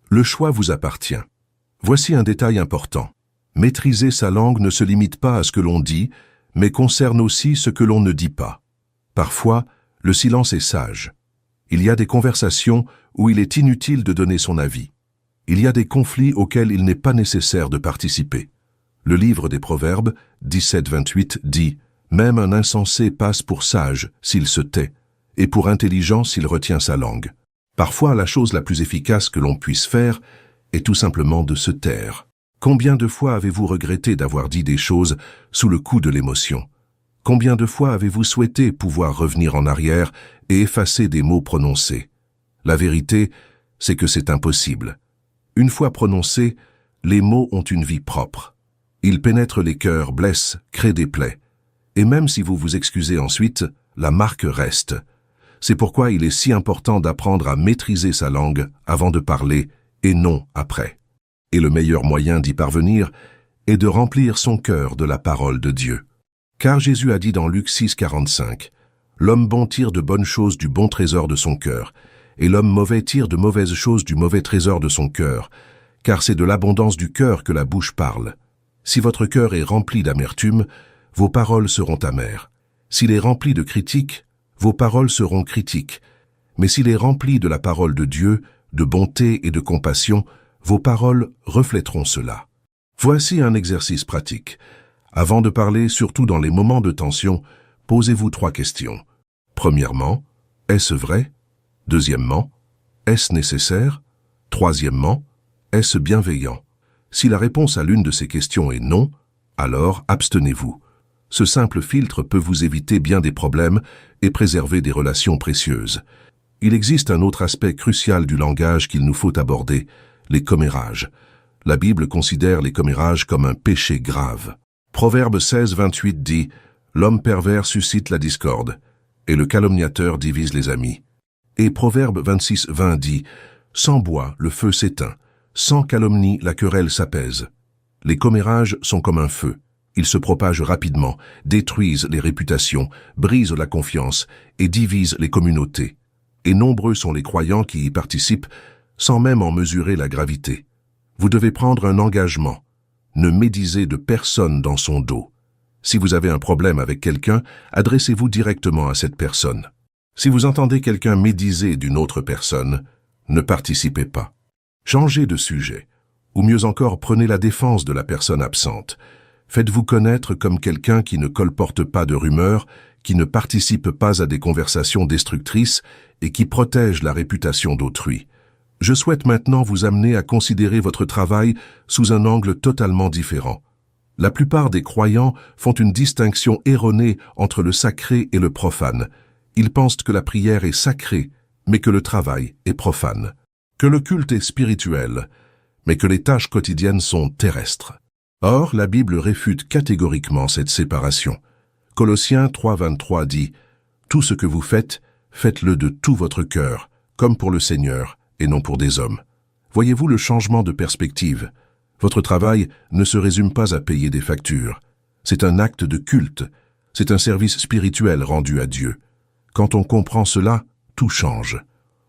Le choix vous appartient. Voici un détail important. Maîtriser sa langue ne se limite pas à ce que l'on dit, mais concerne aussi ce que l'on ne dit pas. Parfois, le silence est sage. Il y a des conversations où il est inutile de donner son avis. Il y a des conflits auxquels il n'est pas nécessaire de participer. Le livre des Proverbes, 17-28, dit « Même un insensé passe pour sage s'il se tait, et pour intelligent s'il retient sa langue. » Parfois, la chose la plus efficace que l'on puisse faire est tout simplement de se taire. Combien de fois avez-vous regretté d'avoir dit des choses sous le coup de l'émotion? Combien de fois avez-vous souhaité pouvoir revenir en arrière et effacer des mots prononcés? La vérité, c'est que c'est impossible. Une fois prononcés, les mots ont une vie propre. Ils pénètrent les cœurs, blessent, créent des plaies. Et même si vous vous excusez ensuite, la marque reste. C'est pourquoi il est si important d'apprendre à maîtriser sa langue avant de parler et non après. Et le meilleur moyen d'y parvenir est de remplir son cœur de la parole de Dieu. Car Jésus a dit dans Luc 6,45 « L'homme bon tire de bonnes choses du bon trésor de son cœur, et l'homme mauvais tire de mauvaises choses du mauvais trésor de son cœur, car c'est de l'abondance du cœur que la bouche parle. Si votre cœur est rempli d'amertume, vos paroles seront amères. S'il est rempli de critiques, vos paroles seront critiques. Mais s'il est rempli de la parole de Dieu, de bonté et de compassion, vos paroles reflèteront cela. » Voici un exercice pratique. Avant de parler, surtout dans les moments de tension, posez-vous 3 questions. Premièrement, est-ce vrai? Deuxièmement, est-ce nécessaire? Troisièmement, est-ce bienveillant? Si la réponse à l'une de ces questions est non, alors abstenez-vous. Ce simple filtre peut vous éviter bien des problèmes et préserver des relations précieuses. Il existe un autre aspect crucial du langage qu'il nous faut aborder, les commérages. La Bible considère les commérages comme un péché grave. Proverbe 16-28 dit « L'homme pervers suscite la discorde, et le calomniateur divise les amis. » Et Proverbe 26-20 dit « Sans bois, le feu s'éteint, sans calomnie, la querelle s'apaise. » Les commérages sont comme un feu. Ils se propagent rapidement, détruisent les réputations, brisent la confiance et divisent les communautés. Et nombreux sont les croyants qui y participent sans même en mesurer la gravité. Vous devez prendre un engagement. Ne médisez de personne dans son dos. Si vous avez un problème avec quelqu'un, adressez-vous directement à cette personne. Si vous entendez quelqu'un médiser d'une autre personne, ne participez pas. Changez de sujet, ou mieux encore prenez la défense de la personne absente. Faites-vous connaître comme quelqu'un qui ne colporte pas de rumeurs, qui ne participe pas à des conversations destructrices et qui protège la réputation d'autrui. Je souhaite maintenant vous amener à considérer votre travail sous un angle totalement différent. La plupart des croyants font une distinction erronée entre le sacré et le profane. Ils pensent que la prière est sacrée, mais que le travail est profane. Que le culte est spirituel, mais que les tâches quotidiennes sont terrestres. Or, la Bible réfute catégoriquement cette séparation. Colossiens 3,23 dit « Tout ce que vous faites, faites-le de tout votre cœur, comme pour le Seigneur, et non pour des hommes. » Voyez-vous le changement de perspective? Votre travail ne se résume pas à payer des factures. C'est un acte de culte. C'est un service spirituel rendu à Dieu. Quand on comprend cela, tout change.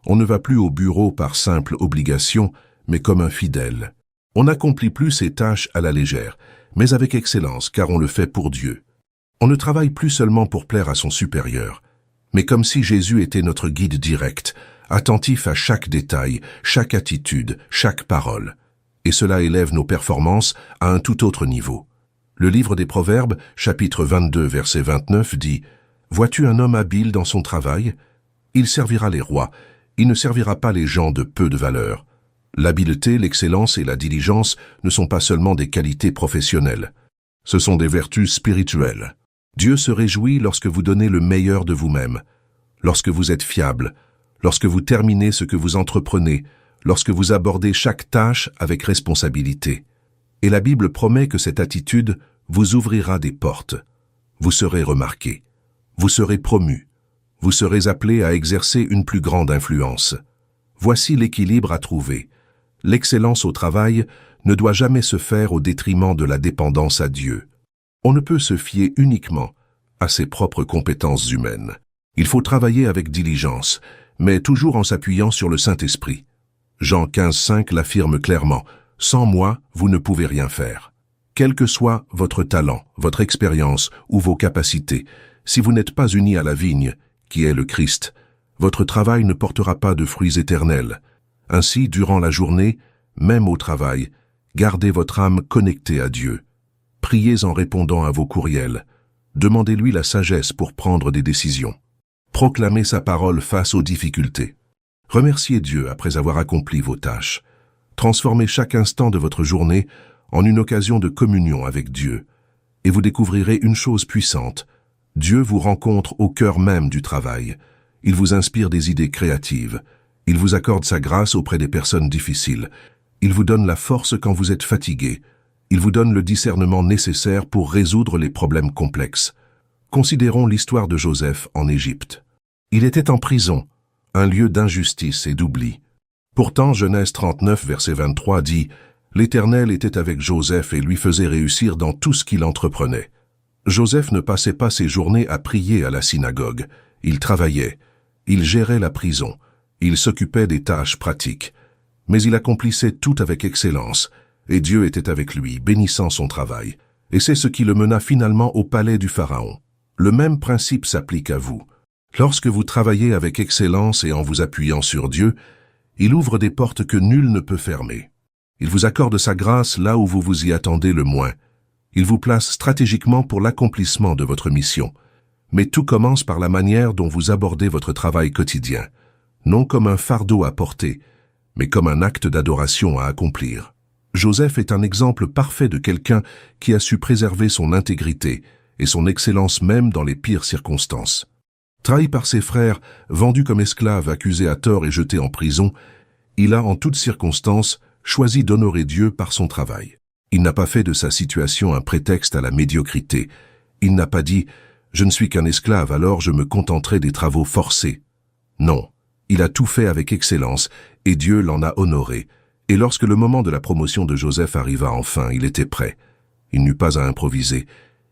On ne va plus au bureau par simple obligation, mais comme un fidèle. On n'accomplit plus ses tâches à la légère, mais avec excellence, car on le fait pour Dieu. On ne travaille plus seulement pour plaire à son supérieur, mais comme si Jésus était notre guide direct, attentif à chaque détail, chaque attitude, chaque parole. Et cela élève nos performances à un tout autre niveau. Le livre des Proverbes, chapitre 22, verset 29, dit « Vois-tu un homme habile dans son travail? Il servira les rois, il ne servira pas les gens de peu de valeur. » L'habileté, l'excellence et la diligence ne sont pas seulement des qualités professionnelles. Ce sont des vertus spirituelles. Dieu se réjouit lorsque vous donnez le meilleur de vous-même, lorsque vous êtes fiable, lorsque vous terminez ce que vous entreprenez, lorsque vous abordez chaque tâche avec responsabilité. Et la Bible promet que cette attitude vous ouvrira des portes. Vous serez remarqué, vous serez promu, vous serez appelé à exercer une plus grande influence. Voici l'équilibre à trouver. L'excellence au travail ne doit jamais se faire au détriment de la dépendance à Dieu. On ne peut se fier uniquement à ses propres compétences humaines. Il faut travailler avec diligence, mais toujours en s'appuyant sur le Saint-Esprit. Jean 15,5 l'affirme clairement, « Sans moi, vous ne pouvez rien faire. » Quel que soit votre talent, votre expérience ou vos capacités, si vous n'êtes pas unis à la vigne, qui est le Christ, votre travail ne portera pas de fruits éternels. Ainsi, durant la journée, même au travail, gardez votre âme connectée à Dieu. Priez en répondant à vos courriels. Demandez-lui la sagesse pour prendre des décisions. Proclamez sa parole face aux difficultés. Remerciez Dieu après avoir accompli vos tâches. Transformez chaque instant de votre journée en une occasion de communion avec Dieu. Et vous découvrirez une chose puissante. Dieu vous rencontre au cœur même du travail. Il vous inspire des idées créatives. Il vous accorde sa grâce auprès des personnes difficiles. Il vous donne la force quand vous êtes fatigué. Il vous donne le discernement nécessaire pour résoudre les problèmes complexes. Considérons l'histoire de Joseph en Égypte. Il était en prison, un lieu d'injustice et d'oubli. Pourtant, Genèse 39, verset 23 dit « L'Éternel était avec Joseph et lui faisait réussir dans tout ce qu'il entreprenait. » Joseph ne passait pas ses journées à prier à la synagogue. Il travaillait. Il gérait la prison. Il s'occupait des tâches pratiques. Mais il accomplissait tout avec excellence. Et Dieu était avec lui, bénissant son travail. Et c'est ce qui le mena finalement au palais du Pharaon. Le même principe s'applique à vous. Lorsque vous travaillez avec excellence et en vous appuyant sur Dieu, il ouvre des portes que nul ne peut fermer. Il vous accorde sa grâce là où vous vous y attendez le moins. Il vous place stratégiquement pour l'accomplissement de votre mission. Mais tout commence par la manière dont vous abordez votre travail quotidien. Non comme un fardeau à porter, mais comme un acte d'adoration à accomplir. Joseph est un exemple parfait de quelqu'un qui a su préserver son intégrité et son excellence même dans les pires circonstances. Trahi par ses frères, vendu comme esclave, accusé à tort et jeté en prison, il a en toutes circonstances choisi d'honorer Dieu par son travail. Il n'a pas fait de sa situation un prétexte à la médiocrité. Il n'a pas dit « Je ne suis qu'un esclave, alors je me contenterai des travaux forcés ». Non, il a tout fait avec excellence et Dieu l'en a honoré. Et lorsque le moment de la promotion de Joseph arriva enfin, il était prêt. Il n'eut pas à improviser.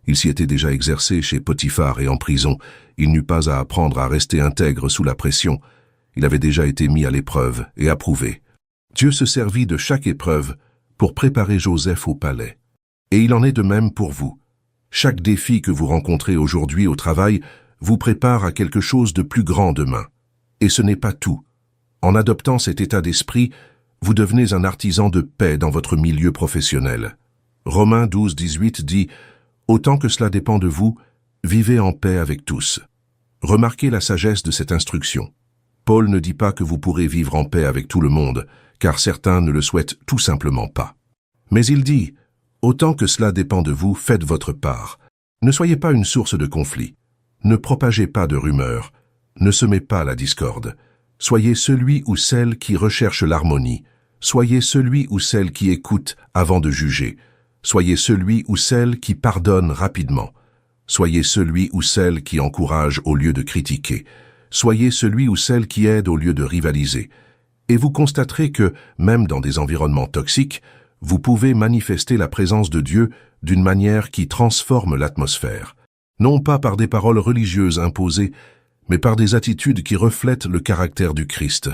Il s'y était déjà exercé chez Potiphar et en prison. Il n'eut pas à apprendre à rester intègre sous la pression. Il avait déjà été mis à l'épreuve et approuvé. Dieu se servit de chaque épreuve pour préparer Joseph au palais. Et il en est de même pour vous. Chaque défi que vous rencontrez aujourd'hui au travail vous prépare à quelque chose de plus grand demain. Et ce n'est pas tout. En adoptant cet état d'esprit, vous devenez un artisan de paix dans votre milieu professionnel. Romains 12, 18 dit « Autant que cela dépend de vous, vivez en paix avec tous ». Remarquez la sagesse de cette instruction. Paul ne dit pas que vous pourrez vivre en paix avec tout le monde, car certains ne le souhaitent tout simplement pas. Mais il dit « Autant que cela dépend de vous, faites votre part. Ne soyez pas une source de conflit. Ne propagez pas de rumeurs. Ne semez pas la discorde. Soyez celui ou celle qui recherche l'harmonie. Soyez celui ou celle qui écoute avant de juger. Soyez celui ou celle qui pardonne rapidement. Soyez celui ou celle qui encourage au lieu de critiquer. Soyez celui ou celle qui aide au lieu de rivaliser. Et vous constaterez que, même dans des environnements toxiques, vous pouvez manifester la présence de Dieu d'une manière qui transforme l'atmosphère. Non pas par des paroles religieuses imposées, mais par des attitudes qui reflètent le caractère du Christ.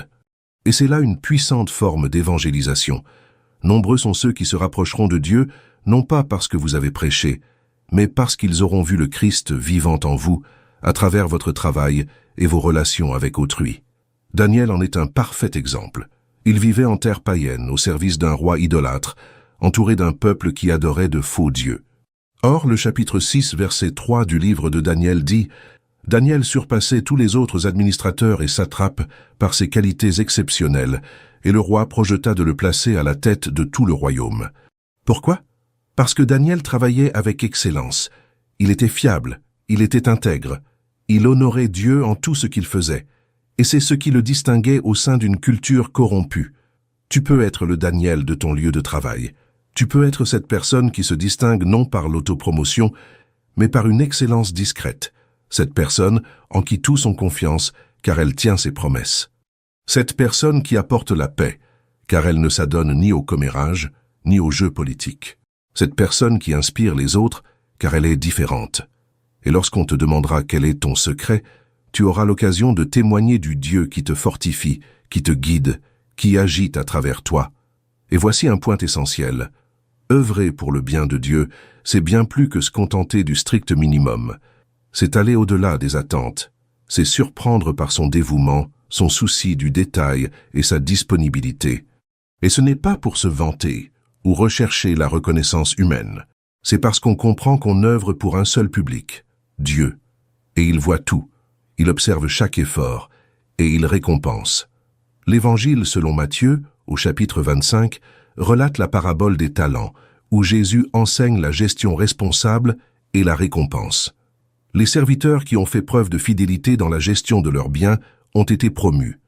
Et c'est là une puissante forme d'évangélisation. Nombreux sont ceux qui se rapprocheront de Dieu, non pas parce que vous avez prêché, mais parce qu'ils auront vu le Christ vivant en vous, à travers votre travail et vos relations avec autrui. Daniel en est un parfait exemple. Il vivait en terre païenne, au service d'un roi idolâtre, entouré d'un peuple qui adorait de faux dieux. Or, le chapitre 6, verset 3 du livre de Daniel dit « Daniel surpassait tous les autres administrateurs et satrapes par ses qualités exceptionnelles, et le roi projeta de le placer à la tête de tout le royaume. » Pourquoi? Parce que Daniel travaillait avec excellence. Il était fiable, il était intègre, il honorait Dieu en tout ce qu'il faisait. Et c'est ce qui le distinguait au sein d'une culture corrompue. Tu peux être le Daniel de ton lieu de travail. Tu peux être cette personne qui se distingue non par l'autopromotion, mais par une excellence discrète. Cette personne en qui tous ont confiance, car elle tient ses promesses. Cette personne qui apporte la paix, car elle ne s'adonne ni au commérage, ni aux jeux politiques. Cette personne qui inspire les autres, car elle est différente. Et lorsqu'on te demandera quel est ton secret, tu auras l'occasion de témoigner du Dieu qui te fortifie, qui te guide, qui agite à travers toi. Et voici un point essentiel. Œuvrer pour le bien de Dieu, c'est bien plus que se contenter du strict minimum. C'est aller au-delà des attentes. C'est surprendre par son dévouement, son souci du détail et sa disponibilité. Et ce n'est pas pour se vanter ou rechercher la reconnaissance humaine. C'est parce qu'on comprend qu'on œuvre pour un seul public, Dieu. Et il voit tout. Il observe chaque effort et il récompense. L'Évangile selon Matthieu, au chapitre 25, relate la parabole des talents, où Jésus enseigne la gestion responsable et la récompense. Les serviteurs qui ont fait preuve de fidélité dans la gestion de leurs biens ont été promus,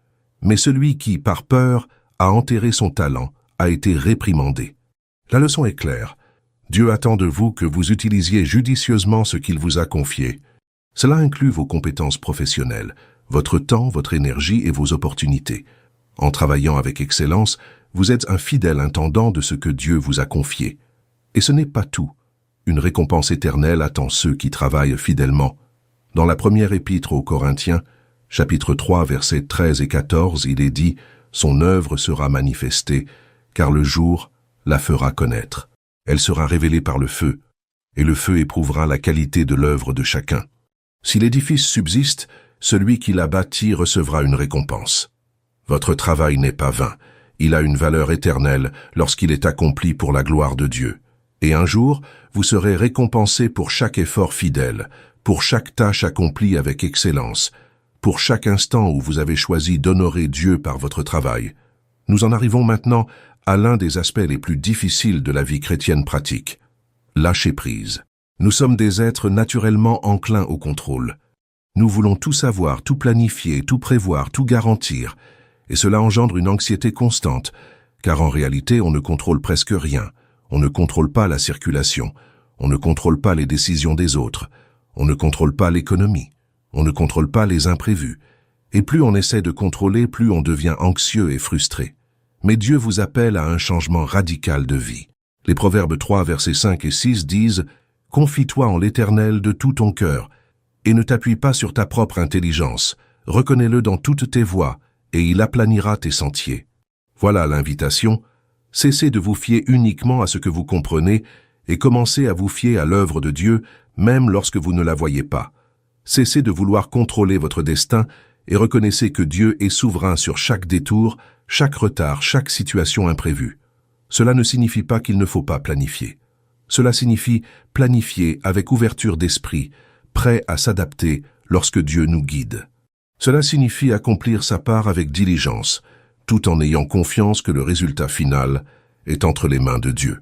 mais celui qui, par peur, a enterré son talent a été réprimandé. La leçon est claire. Dieu attend de vous que vous utilisiez judicieusement ce qu'il vous a confié. Cela inclut vos compétences professionnelles, votre temps, votre énergie et vos opportunités. En travaillant avec excellence, vous êtes un fidèle intendant de ce que Dieu vous a confié. Et ce n'est pas tout. Une récompense éternelle attend ceux qui travaillent fidèlement. Dans la première épître aux Corinthiens, chapitre 3, versets 13 et 14, il est dit « Son œuvre sera manifestée, car le jour la fera connaître. Elle sera révélée par le feu, et le feu éprouvera la qualité de l'œuvre de chacun. Si l'édifice subsiste, celui qui l'a bâti recevra une récompense. Votre travail n'est pas vain, il a une valeur éternelle lorsqu'il est accompli pour la gloire de Dieu. Et un jour, vous serez récompensé pour chaque effort fidèle, pour chaque tâche accomplie avec excellence, pour chaque instant où vous avez choisi d'honorer Dieu par votre travail. Nous en arrivons maintenant à l'un des aspects les plus difficiles de la vie chrétienne pratique. Lâcher prise. Nous sommes des êtres naturellement enclins au contrôle. Nous voulons tout savoir, tout planifier, tout prévoir, tout garantir, et cela engendre une anxiété constante, car en réalité on ne contrôle presque rien. On ne contrôle pas la circulation, on ne contrôle pas les décisions des autres, on ne contrôle pas l'économie, on ne contrôle pas les imprévus. Et plus on essaie de contrôler, plus on devient anxieux et frustré. Mais Dieu vous appelle à un changement radical de vie. Les Proverbes 3, versets 5 et 6 disent « Confie-toi en l'Éternel de tout ton cœur, et ne t'appuie pas sur ta propre intelligence. Reconnais-le dans toutes tes voies, et il aplanira tes sentiers. » Voilà l'invitation. Cessez de vous fier uniquement à ce que vous comprenez et commencez à vous fier à l'œuvre de Dieu, même lorsque vous ne la voyez pas. Cessez de vouloir contrôler votre destin et reconnaissez que Dieu est souverain sur chaque détour, chaque retard, chaque situation imprévue. Cela ne signifie pas qu'il ne faut pas planifier. Cela signifie planifier avec ouverture d'esprit, prêt à s'adapter lorsque Dieu nous guide. Cela signifie accomplir sa part avec diligence, tout en ayant confiance que le résultat final est entre les mains de Dieu.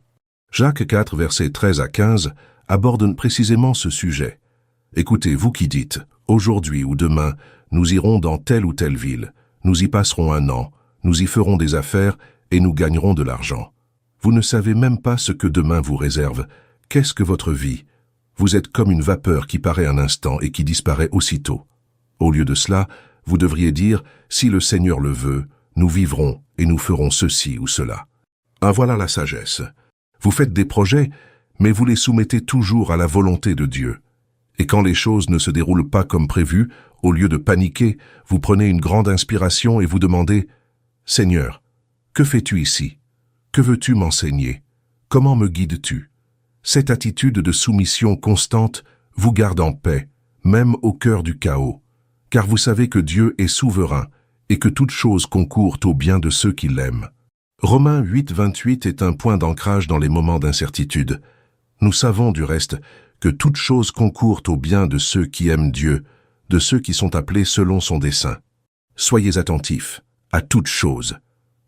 Jacques 4, versets 13 à 15, aborde précisément ce sujet. Écoutez, vous qui dites, aujourd'hui ou demain, nous irons dans telle ou telle ville, nous y passerons un an, nous y ferons des affaires et nous gagnerons de l'argent. Vous ne savez même pas ce que demain vous réserve. Qu'est-ce que votre vie? Vous êtes comme une vapeur qui paraît un instant et qui disparaît aussitôt. Au lieu de cela, vous devriez dire, si le Seigneur le veut, nous vivrons et nous ferons ceci ou cela. Ah, voilà la sagesse. Vous faites des projets, mais vous les soumettez toujours à la volonté de Dieu. Et quand les choses ne se déroulent pas comme prévu, au lieu de paniquer, vous prenez une grande inspiration et vous demandez « Seigneur, que fais-tu ici? Que veux-tu m'enseigner? Comment me guides-tu » Cette attitude de soumission constante vous garde en paix, même au cœur du chaos, car vous savez que Dieu est souverain et que toute chose concourt au bien de ceux qui l'aiment. Romains 8, 28 est un point d'ancrage dans les moments d'incertitude. Nous savons du reste que toute chose concourt au bien de ceux qui aiment Dieu, de ceux qui sont appelés selon son dessein. Soyez attentifs à toutes choses,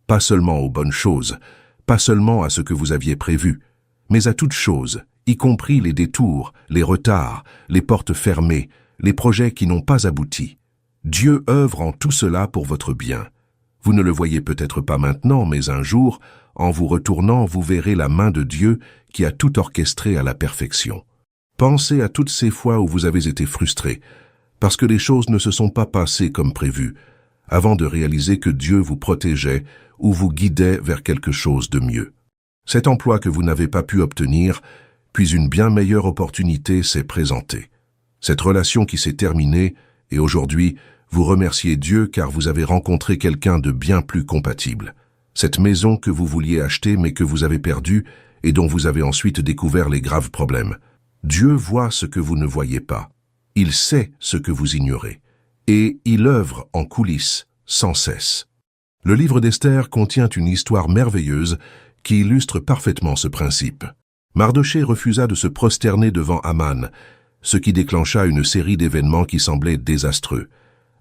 pas seulement aux bonnes choses, pas seulement à ce que vous aviez prévu, mais à toutes choses, y compris les détours, les retards, les portes fermées, les projets qui n'ont pas abouti. Dieu œuvre en tout cela pour votre bien. Vous ne le voyez peut-être pas maintenant, mais un jour, en vous retournant, vous verrez la main de Dieu qui a tout orchestré à la perfection. Pensez à toutes ces fois où vous avez été frustré, parce que les choses ne se sont pas passées comme prévu, avant de réaliser que Dieu vous protégeait ou vous guidait vers quelque chose de mieux. Cet emploi que vous n'avez pas pu obtenir, puis une bien meilleure opportunité s'est présentée. Cette relation qui s'est terminée, et aujourd'hui, vous remerciez Dieu car vous avez rencontré quelqu'un de bien plus compatible. Cette maison que vous vouliez acheter mais que vous avez perdue et dont vous avez ensuite découvert les graves problèmes. Dieu voit ce que vous ne voyez pas. Il sait ce que vous ignorez. Et il œuvre en coulisses, sans cesse. Le livre d'Esther contient une histoire merveilleuse qui illustre parfaitement ce principe. Mardochée refusa de se prosterner devant Aman, ce qui déclencha une série d'événements qui semblaient désastreux.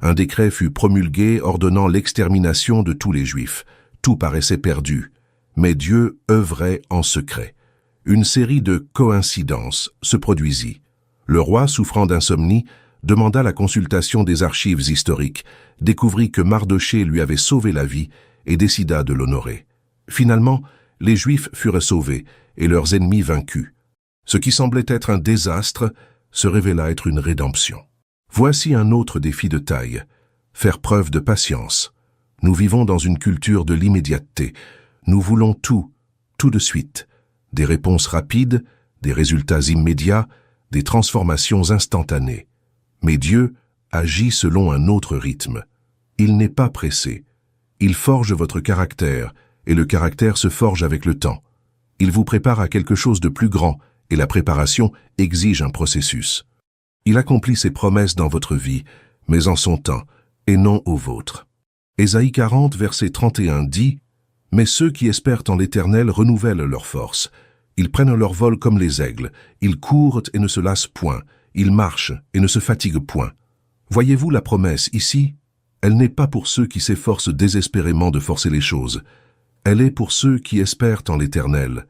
Un décret fut promulgué ordonnant l'extermination de tous les Juifs. Tout paraissait perdu, mais Dieu œuvrait en secret. Une série de coïncidences se produisit. Le roi, souffrant d'insomnie, demanda la consultation des archives historiques, découvrit que Mardochée lui avait sauvé la vie et décida de l'honorer. Finalement, les Juifs furent sauvés et leurs ennemis vaincus. Ce qui semblait être un désastre se révéla être une rédemption. Voici un autre défi de taille, faire preuve de patience. Nous vivons dans une culture de l'immédiateté. Nous voulons tout de suite. Des réponses rapides, des résultats immédiats, des transformations instantanées. Mais Dieu agit selon un autre rythme. Il n'est pas pressé. Il forge votre caractère, et le caractère se forge avec le temps. Il vous prépare à quelque chose de plus grand, et la préparation exige un processus. Il accomplit ses promesses dans votre vie, mais en son temps, et non au vôtre. Ésaïe 40, verset 31 dit « Mais ceux qui espèrent en l'Éternel renouvellent leurs forces. Ils prennent leur vol comme les aigles, ils courent et ne se lassent point, ils marchent et ne se fatiguent point. » Voyez-vous la promesse ici? Elle n'est pas pour ceux qui s'efforcent désespérément de forcer les choses. Elle est pour ceux qui espèrent en l'Éternel.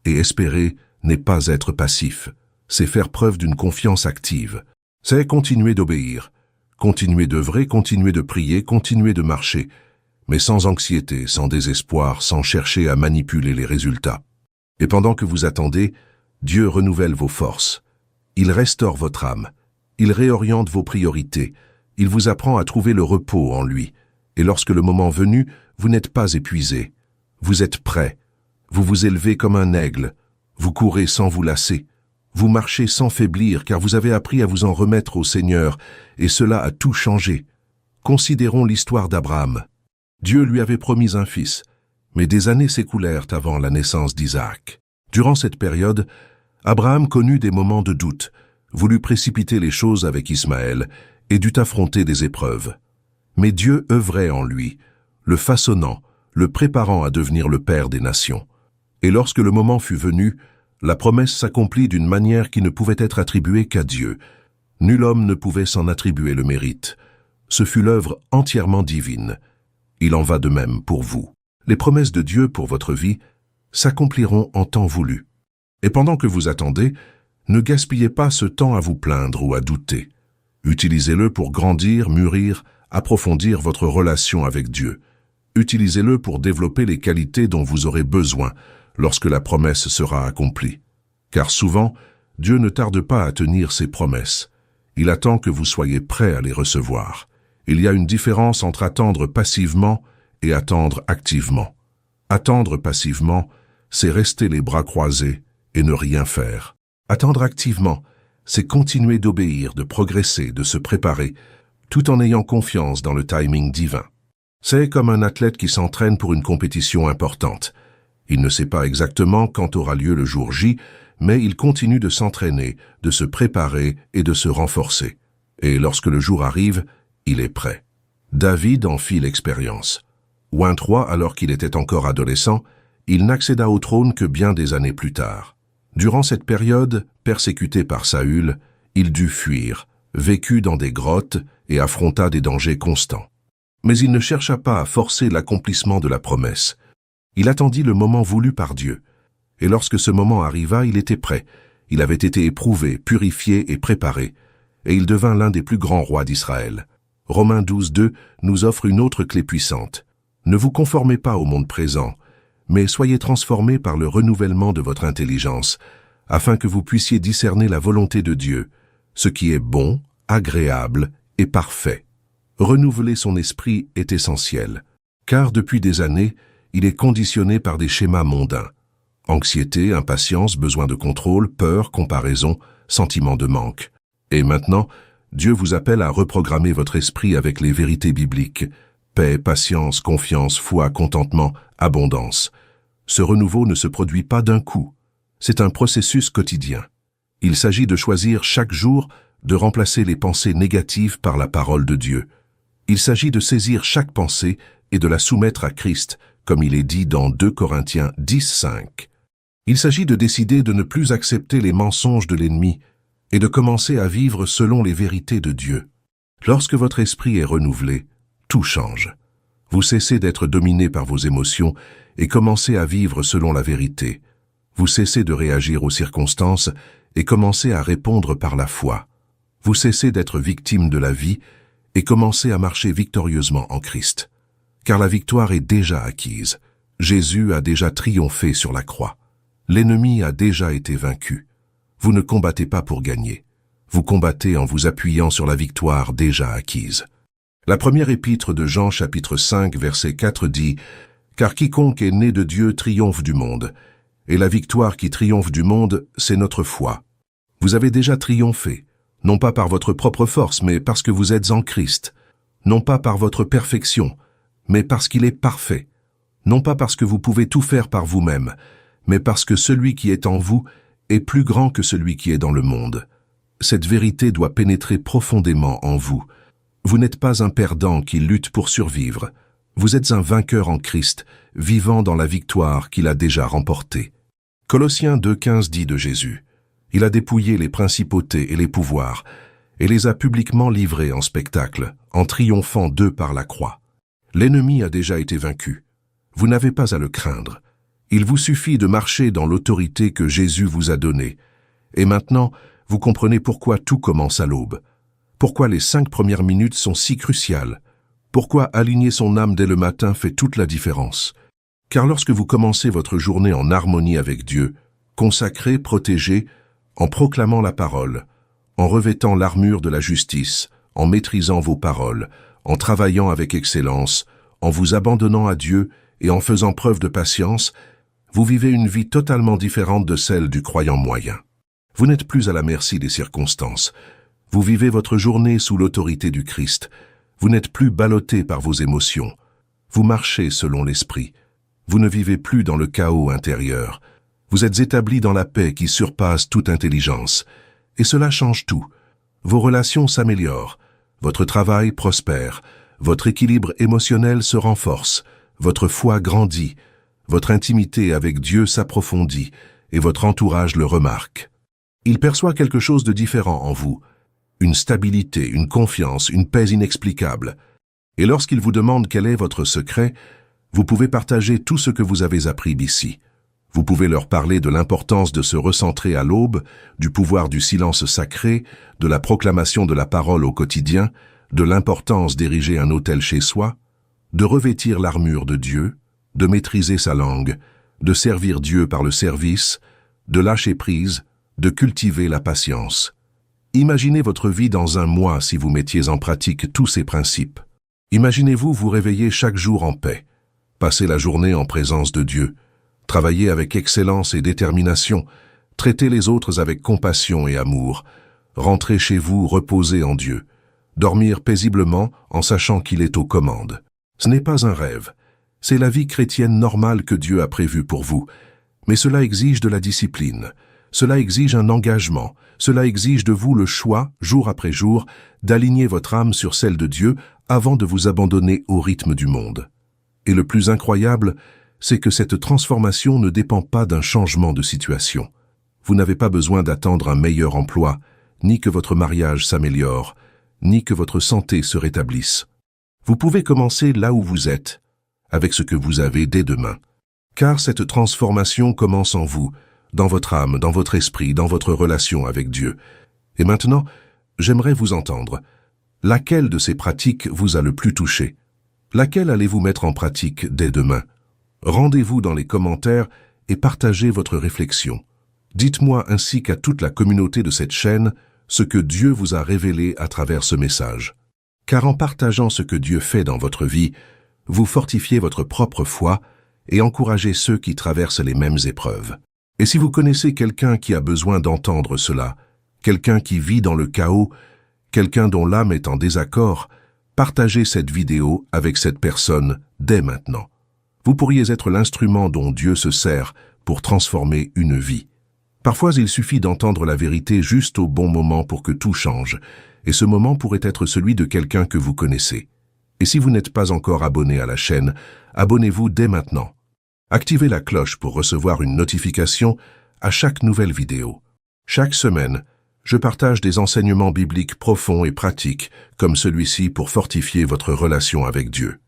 Et espérer n'est pas être passif. C'est faire preuve d'une confiance active. C'est continuer d'obéir, continuer d'œuvrer, continuer de prier, continuer de marcher, mais sans anxiété, sans désespoir, sans chercher à manipuler les résultats. Et pendant que vous attendez, Dieu renouvelle vos forces. Il restaure votre âme. Il réoriente vos priorités. Il vous apprend à trouver le repos en lui. Et lorsque le moment venu, vous n'êtes pas épuisé. Vous êtes prêt. Vous vous élevez comme un aigle. Vous courez sans vous lasser. Vous marchez sans faiblir, car vous avez appris à vous en remettre au Seigneur, et cela a tout changé. Considérons l'histoire d'Abraham. Dieu lui avait promis un fils, mais des années s'écoulèrent avant la naissance d'Isaac. Durant cette période, Abraham connut des moments de doute, voulut précipiter les choses avec Ismaël, et dut affronter des épreuves. Mais Dieu œuvrait en lui, le façonnant, le préparant à devenir le Père des nations. Et lorsque le moment fut venu, la promesse s'accomplit d'une manière qui ne pouvait être attribuée qu'à Dieu. Nul homme ne pouvait s'en attribuer le mérite. Ce fut l'œuvre entièrement divine. Il en va de même pour vous. Les promesses de Dieu pour votre vie s'accompliront en temps voulu. Et pendant que vous attendez, ne gaspillez pas ce temps à vous plaindre ou à douter. Utilisez-le pour grandir, mûrir, approfondir votre relation avec Dieu. Utilisez-le pour développer les qualités dont vous aurez besoin lorsque la promesse sera accomplie. Car souvent, Dieu ne tarde pas à tenir ses promesses. Il attend que vous soyez prêts à les recevoir. Il y a une différence entre attendre passivement et attendre activement. Attendre passivement, c'est rester les bras croisés et ne rien faire. Attendre activement, c'est continuer d'obéir, de progresser, de se préparer, tout en ayant confiance dans le timing divin. C'est comme un athlète qui s'entraîne pour une compétition importante. Il ne sait pas exactement quand aura lieu le jour J, mais il continue de s'entraîner, de se préparer et de se renforcer. Et lorsque le jour arrive, il est prêt. David en fit l'expérience. Oint roi, alors qu'il était encore adolescent, il n'accéda au trône que bien des années plus tard. Durant cette période, persécuté par Saül, il dut fuir, vécut dans des grottes et affronta des dangers constants. Mais il ne chercha pas à forcer l'accomplissement de la promesse. Il attendit le moment voulu par Dieu. Et lorsque ce moment arriva, il était prêt. Il avait été éprouvé, purifié et préparé. Et il devint l'un des plus grands rois d'Israël. Romains 12:2 nous offre une autre clé puissante. Ne vous conformez pas au monde présent, mais soyez transformés par le renouvellement de votre intelligence, afin que vous puissiez discerner la volonté de Dieu, ce qui est bon, agréable et parfait. Renouveler son esprit est essentiel, car depuis des années, il est conditionné par des schémas mondains. Anxiété, impatience, besoin de contrôle, peur, comparaison, sentiment de manque. Et maintenant, Dieu vous appelle à reprogrammer votre esprit avec les vérités bibliques. Paix, patience, confiance, foi, contentement, abondance. Ce renouveau ne se produit pas d'un coup. C'est un processus quotidien. Il s'agit de choisir chaque jour de remplacer les pensées négatives par la parole de Dieu. Il s'agit de saisir chaque pensée et de la soumettre à Christ, comme il est dit dans 2 Corinthiens 10:5. Il s'agit de décider de ne plus accepter les mensonges de l'ennemi et de commencer à vivre selon les vérités de Dieu. Lorsque votre esprit est renouvelé, tout change. Vous cessez d'être dominé par vos émotions et commencez à vivre selon la vérité. Vous cessez de réagir aux circonstances et commencez à répondre par la foi. Vous cessez d'être victime de la vie et commencez à marcher victorieusement en Christ. Car la victoire est déjà acquise. Jésus a déjà triomphé sur la croix. L'ennemi a déjà été vaincu. Vous ne combattez pas pour gagner. Vous combattez en vous appuyant sur la victoire déjà acquise. La première épître de Jean chapitre 5 verset 4 dit « Car quiconque est né de Dieu triomphe du monde, et la victoire qui triomphe du monde, c'est notre foi. Vous avez déjà triomphé, non pas par votre propre force, mais parce que vous êtes en Christ, non pas par votre perfection, mais parce qu'il est parfait, non pas parce que vous pouvez tout faire par vous-même, mais parce que celui qui est en vous est plus grand que celui qui est dans le monde. Cette vérité doit pénétrer profondément en vous. Vous n'êtes pas un perdant qui lutte pour survivre. Vous êtes un vainqueur en Christ, vivant dans la victoire qu'il a déjà remportée. Colossiens 2:15 dit de Jésus, « Il a dépouillé les principautés et les pouvoirs, et les a publiquement livrés en spectacle, en triomphant d'eux par la croix. L'ennemi a déjà été vaincu. Vous n'avez pas à le craindre. Il vous suffit de marcher dans l'autorité que Jésus vous a donnée. Et maintenant, vous comprenez pourquoi tout commence à l'aube. Pourquoi les 5 premières minutes sont si cruciales. Pourquoi aligner son âme dès le matin fait toute la différence. Car lorsque vous commencez votre journée en harmonie avec Dieu, consacré, protégé, en proclamant la parole, en revêtant l'armure de la justice, en maîtrisant vos paroles, en travaillant avec excellence, en vous abandonnant à Dieu et en faisant preuve de patience, vous vivez une vie totalement différente de celle du croyant moyen. Vous n'êtes plus à la merci des circonstances. Vous vivez votre journée sous l'autorité du Christ. Vous n'êtes plus ballotté par vos émotions. Vous marchez selon l'esprit. Vous ne vivez plus dans le chaos intérieur. Vous êtes établi dans la paix qui surpasse toute intelligence. Et cela change tout. Vos relations s'améliorent. Votre travail prospère. votre équilibre émotionnel se renforce, votre foi grandit, votre intimité avec Dieu s'approfondit et votre entourage le remarque. Il perçoit quelque chose de différent en vous, une stabilité, une confiance, une paix inexplicable. Et lorsqu'il vous demande quel est votre secret, vous pouvez partager tout ce que vous avez appris d'ici. Vous pouvez leur parler de l'importance de se recentrer à l'aube, du pouvoir du silence sacré, de la proclamation de la parole au quotidien, de l'importance d'ériger un autel chez soi, de revêtir l'armure de Dieu, de maîtriser sa langue, de servir Dieu par le service, de lâcher prise, de cultiver la patience. Imaginez votre vie dans un mois si vous mettiez en pratique tous ces principes. Imaginez-vous vous réveiller chaque jour en paix, passer la journée en présence de Dieu, travailler avec excellence et détermination, traiter les autres avec compassion et amour, rentrer chez vous reposer en Dieu, dormir paisiblement en sachant qu'il est aux commandes. Ce n'est pas un rêve, c'est la vie chrétienne normale que Dieu a prévue pour vous, mais cela exige de la discipline, cela exige un engagement, cela exige de vous le choix, jour après jour, d'aligner votre âme sur celle de Dieu avant de vous abandonner au rythme du monde. Et le plus incroyable, c'est que cette transformation ne dépend pas d'un changement de situation. Vous n'avez pas besoin d'attendre un meilleur emploi, ni que votre mariage s'améliore, ni que votre santé se rétablisse. Vous pouvez commencer là où vous êtes, avec ce que vous avez dès demain. Car cette transformation commence en vous, dans votre âme, dans votre esprit, dans votre relation avec Dieu. Et maintenant, j'aimerais vous entendre. Laquelle de ces pratiques vous a le plus touché? Laquelle allez-vous mettre en pratique dès demain? Rendez-vous dans les commentaires et partagez votre réflexion. Dites-moi ainsi qu'à toute la communauté de cette chaîne ce que Dieu vous a révélé à travers ce message. Car en partageant ce que Dieu fait dans votre vie, vous fortifiez votre propre foi et encouragez ceux qui traversent les mêmes épreuves. Et si vous connaissez quelqu'un qui a besoin d'entendre cela, quelqu'un qui vit dans le chaos, quelqu'un dont l'âme est en désaccord, partagez cette vidéo avec cette personne dès maintenant. Vous pourriez être l'instrument dont Dieu se sert pour transformer une vie. Parfois, il suffit d'entendre la vérité juste au bon moment pour que tout change, et ce moment pourrait être celui de quelqu'un que vous connaissez. Et si vous n'êtes pas encore abonné à la chaîne, abonnez-vous dès maintenant. Activez la cloche pour recevoir une notification à chaque nouvelle vidéo. Chaque semaine, je partage des enseignements bibliques profonds et pratiques comme celui-ci pour fortifier votre relation avec Dieu.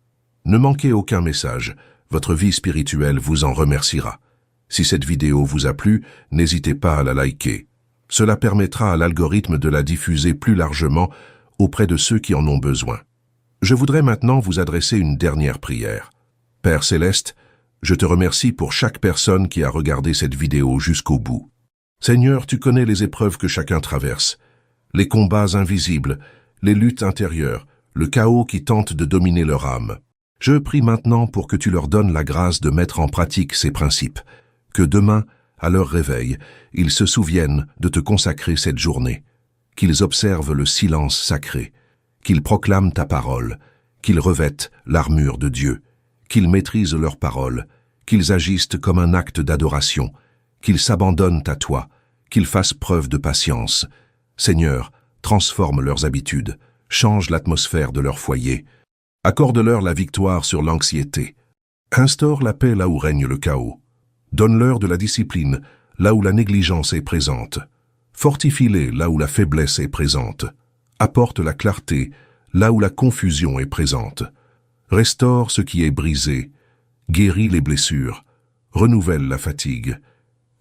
Ne manquez aucun message, votre vie spirituelle vous en remerciera. Si cette vidéo vous a plu, n'hésitez pas à la liker. Cela permettra à l'algorithme de la diffuser plus largement auprès de ceux qui en ont besoin. Je voudrais maintenant vous adresser une dernière prière. Père Céleste, je te remercie pour chaque personne qui a regardé cette vidéo jusqu'au bout. Seigneur, tu connais les épreuves que chacun traverse, les combats invisibles, les luttes intérieures, le chaos qui tente de dominer leur âme. Je prie maintenant pour que tu leur donnes la grâce de mettre en pratique ces principes, que demain, à leur réveil, ils se souviennent de te consacrer cette journée, qu'ils observent le silence sacré, qu'ils proclament ta parole, qu'ils revêtent l'armure de Dieu, qu'ils maîtrisent leurs paroles, qu'ils agissent comme un acte d'adoration, qu'ils s'abandonnent à toi, qu'ils fassent preuve de patience. Seigneur, transforme leurs habitudes, change l'atmosphère de leur foyer, accorde-leur la victoire sur l'anxiété, instaure la paix là où règne le chaos, donne-leur de la discipline là où la négligence est présente, fortifie-les là où la faiblesse est présente, apporte la clarté là où la confusion est présente, restaure ce qui est brisé, guérit les blessures, renouvelle la fatigue,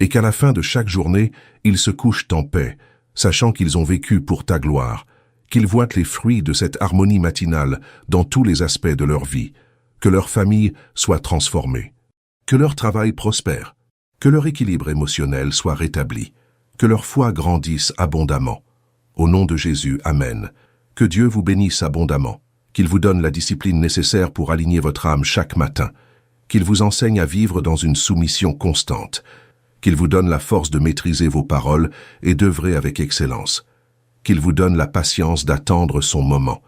et qu'à la fin de chaque journée, ils se couchent en paix, sachant qu'ils ont vécu pour ta gloire, qu'ils voient les fruits de cette harmonie matinale dans tous les aspects de leur vie, que leur famille soit transformée, que leur travail prospère, que leur équilibre émotionnel soit rétabli, que leur foi grandisse abondamment. Au nom de Jésus, Amen. Que Dieu vous bénisse abondamment, qu'il vous donne la discipline nécessaire pour aligner votre âme chaque matin, qu'il vous enseigne à vivre dans une soumission constante, qu'il vous donne la force de maîtriser vos paroles et d'œuvrer avec excellence, qu'il vous donne la patience d'attendre son moment,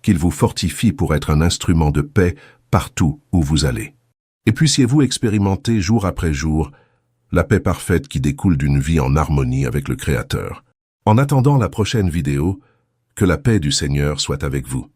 qu'il vous fortifie pour être un instrument de paix partout où vous allez. Et puissiez-vous expérimenter jour après jour la paix parfaite qui découle d'une vie en harmonie avec le Créateur. En attendant la prochaine vidéo, que la paix du Seigneur soit avec vous.